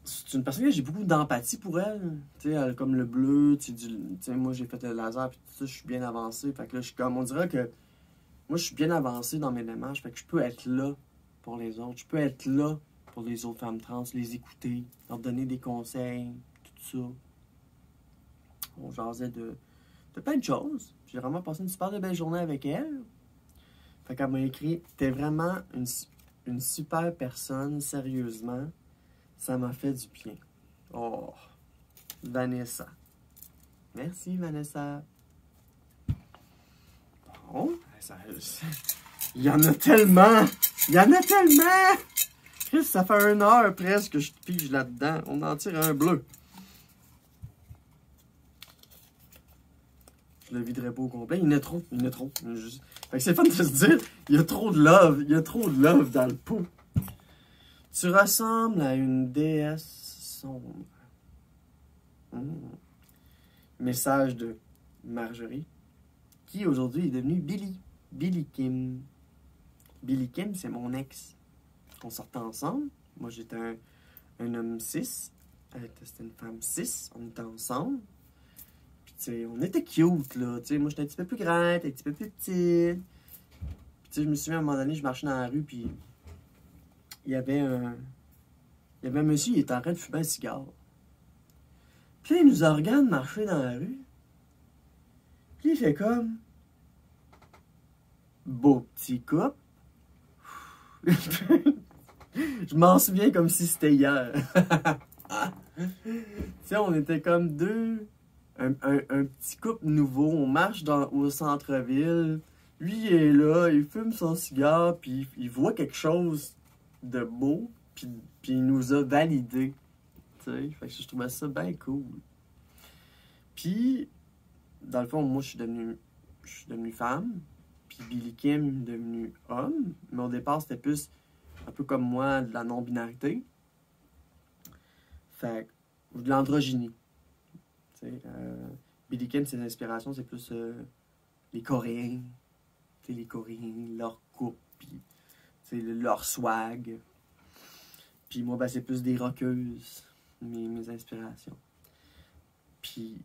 c'est une personne que j'ai beaucoup d'empathie pour elle. Tu sais, elle, comme le bleu, tu sais, moi j'ai fait le laser, puis tout ça, je suis bien avancé. Fait que là, je suis comme, on dirait que moi, je suis bien avancé dans mes démarches. Fait que je peux être là pour les autres. Je peux être là pour les autres femmes trans, les écouter, leur donner des conseils, tout ça. On jasait de plein de choses. J'ai vraiment passé une super belle journée avec elle. Fait qu'elle m'a écrit, t'es vraiment une super personne, sérieusement. Ça m'a fait du bien. Oh, Vanessa. Merci, Vanessa. Bon, il y en a tellement! Il y en a tellement! Chris, ça fait 1 heure presque que je pige là-dedans. On en tire un bleu. Je le viderai pas au complet. Il y en a trop. Il y en a trop. Fait que c'est fun de se dire, il y a trop de love. Il y a trop de love dans le pot. Tu ressembles à une déesse sombre. Message de Marjorie, qui aujourd'hui est devenue Billy. Billy Kim. Billy Kim, c'est mon ex. On sortait ensemble. Moi, j'étais un homme cis. C'était une femme cis. On était ensemble. Puis, tu sais, on était cute, là. Tu sais, moi, j'étais un petit peu plus grande, un petit peu plus petite. Puis, tu sais, je me souviens, à un moment donné, je marchais dans la rue, puis il y avait un monsieur, il était en train de fumer un cigare. Puis là, il nous regarde marcher dans la rue. Puis il fait comme... Beau petit couple. Je m'en souviens comme si c'était hier. Tu sais, on était comme un petit couple nouveau. On marche au centre-ville. Lui, il est là, il fume son cigare, puis il voit quelque chose de beau, puis il nous a validé. Tu sais, fait que je trouvais ça bien cool. Puis, dans le fond, moi, je suis devenu femme. Puis Billy Kim est devenu homme. Mais au départ, c'était plus un peu comme moi, de la non-binarité. Fait que, de l'androgynie. Billy Kim, ses inspirations, c'est plus les Coréens. T'sais, les Coréens, leur coupe, puis leur swag. Puis moi, ben, c'est plus des rockeuses, mes inspirations. Puis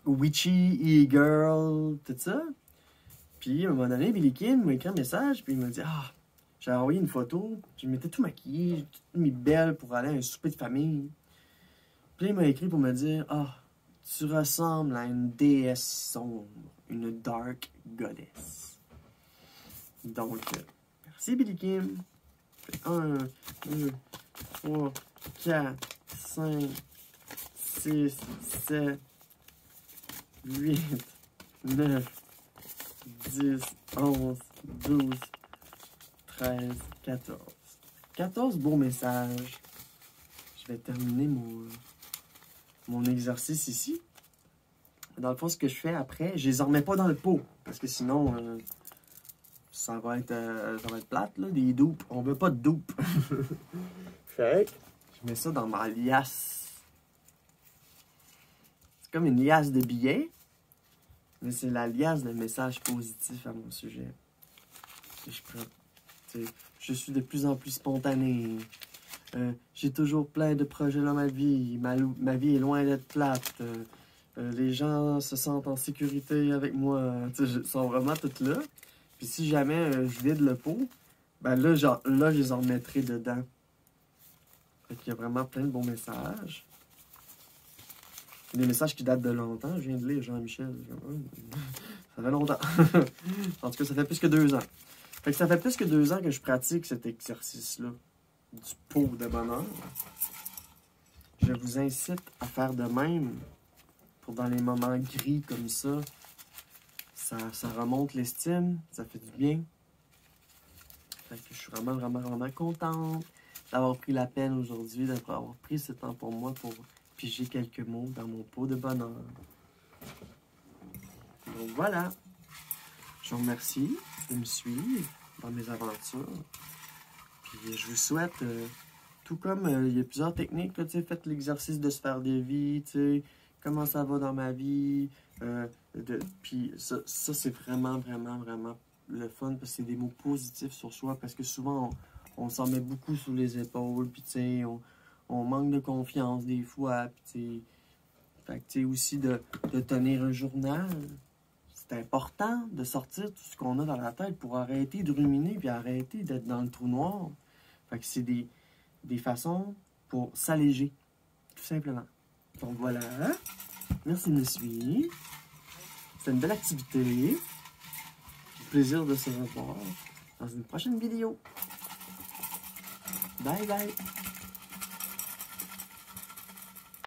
Witchy, E-Girl, tout ça. Puis à un moment donné, Billy Kim m'a écrit un message, puis il m'a dit « Ah, j'ai envoyé une photo, je m'étais tout maquillée, toutes mis belle pour aller à un souper de famille. » Puis là, il m'a écrit pour me dire « Ah, tu ressembles à une déesse sombre, une dark goddess. » Donc, merci Billy Kim. 1, 2, 3, 4, 5, 6, 7, 8, 9, 10, 11, 12, 13, 14. 14 beaux messages. Je vais terminer mon exercice ici. Dans le fond, ce que je fais après, je les remets pas dans le pot. Parce que sinon, ça va être plate, là, des dupes. On veut pas de dupes. Fait que je mets ça dans ma liasse. C'est comme une liasse de billets. Mais c'est la liasse de messages positifs à mon sujet. Je suis de plus en plus spontané. J'ai toujours plein de projets dans ma vie. Ma vie est loin d'être plate. Les gens se sentent en sécurité avec moi. Tu sais, ils sont vraiment tous là. Puis si jamais je vide le pot, ben là, là, je les en remettrai dedans. Fait qu'il y a vraiment plein de bons messages. Des messages qui datent de longtemps. Je viens de lire Jean-Michel. Ça fait longtemps. En tout cas, ça fait plus que 2 ans. Fait que ça fait plus que 2 ans que je pratique cet exercice-là. Du pot de bonheur. Je vous incite à faire de même. Pour dans les moments gris comme ça. Ça remonte l'estime. Ça fait du bien. Fait que je suis vraiment, vraiment, vraiment contente d'avoir pris la peine aujourd'hui, d'avoir pris ce temps pour moi pour piger quelques mots dans mon pot de bonheur. Donc voilà. Je vous remercie de me suivre dans mes aventures. Puis je vous souhaite, tout comme il y a plusieurs techniques, là, faites l'exercice de se faire des vies, comment ça va dans ma vie. Puis ça c'est vraiment, vraiment, vraiment le fun, parce que c'est des mots positifs sur soi, parce que souvent on s'en met beaucoup sous les épaules, puis on manque de confiance des fois, puis fait que aussi de tenir un journal. C'est important de sortir tout ce qu'on a dans la tête pour arrêter de ruminer, puis arrêter d'être dans le trou noir. Fait que c'est des façons pour s'alléger, tout simplement. Donc voilà, merci de me suivre. C'était une belle activité. Plaisir de se revoir dans une prochaine vidéo. Bye bye!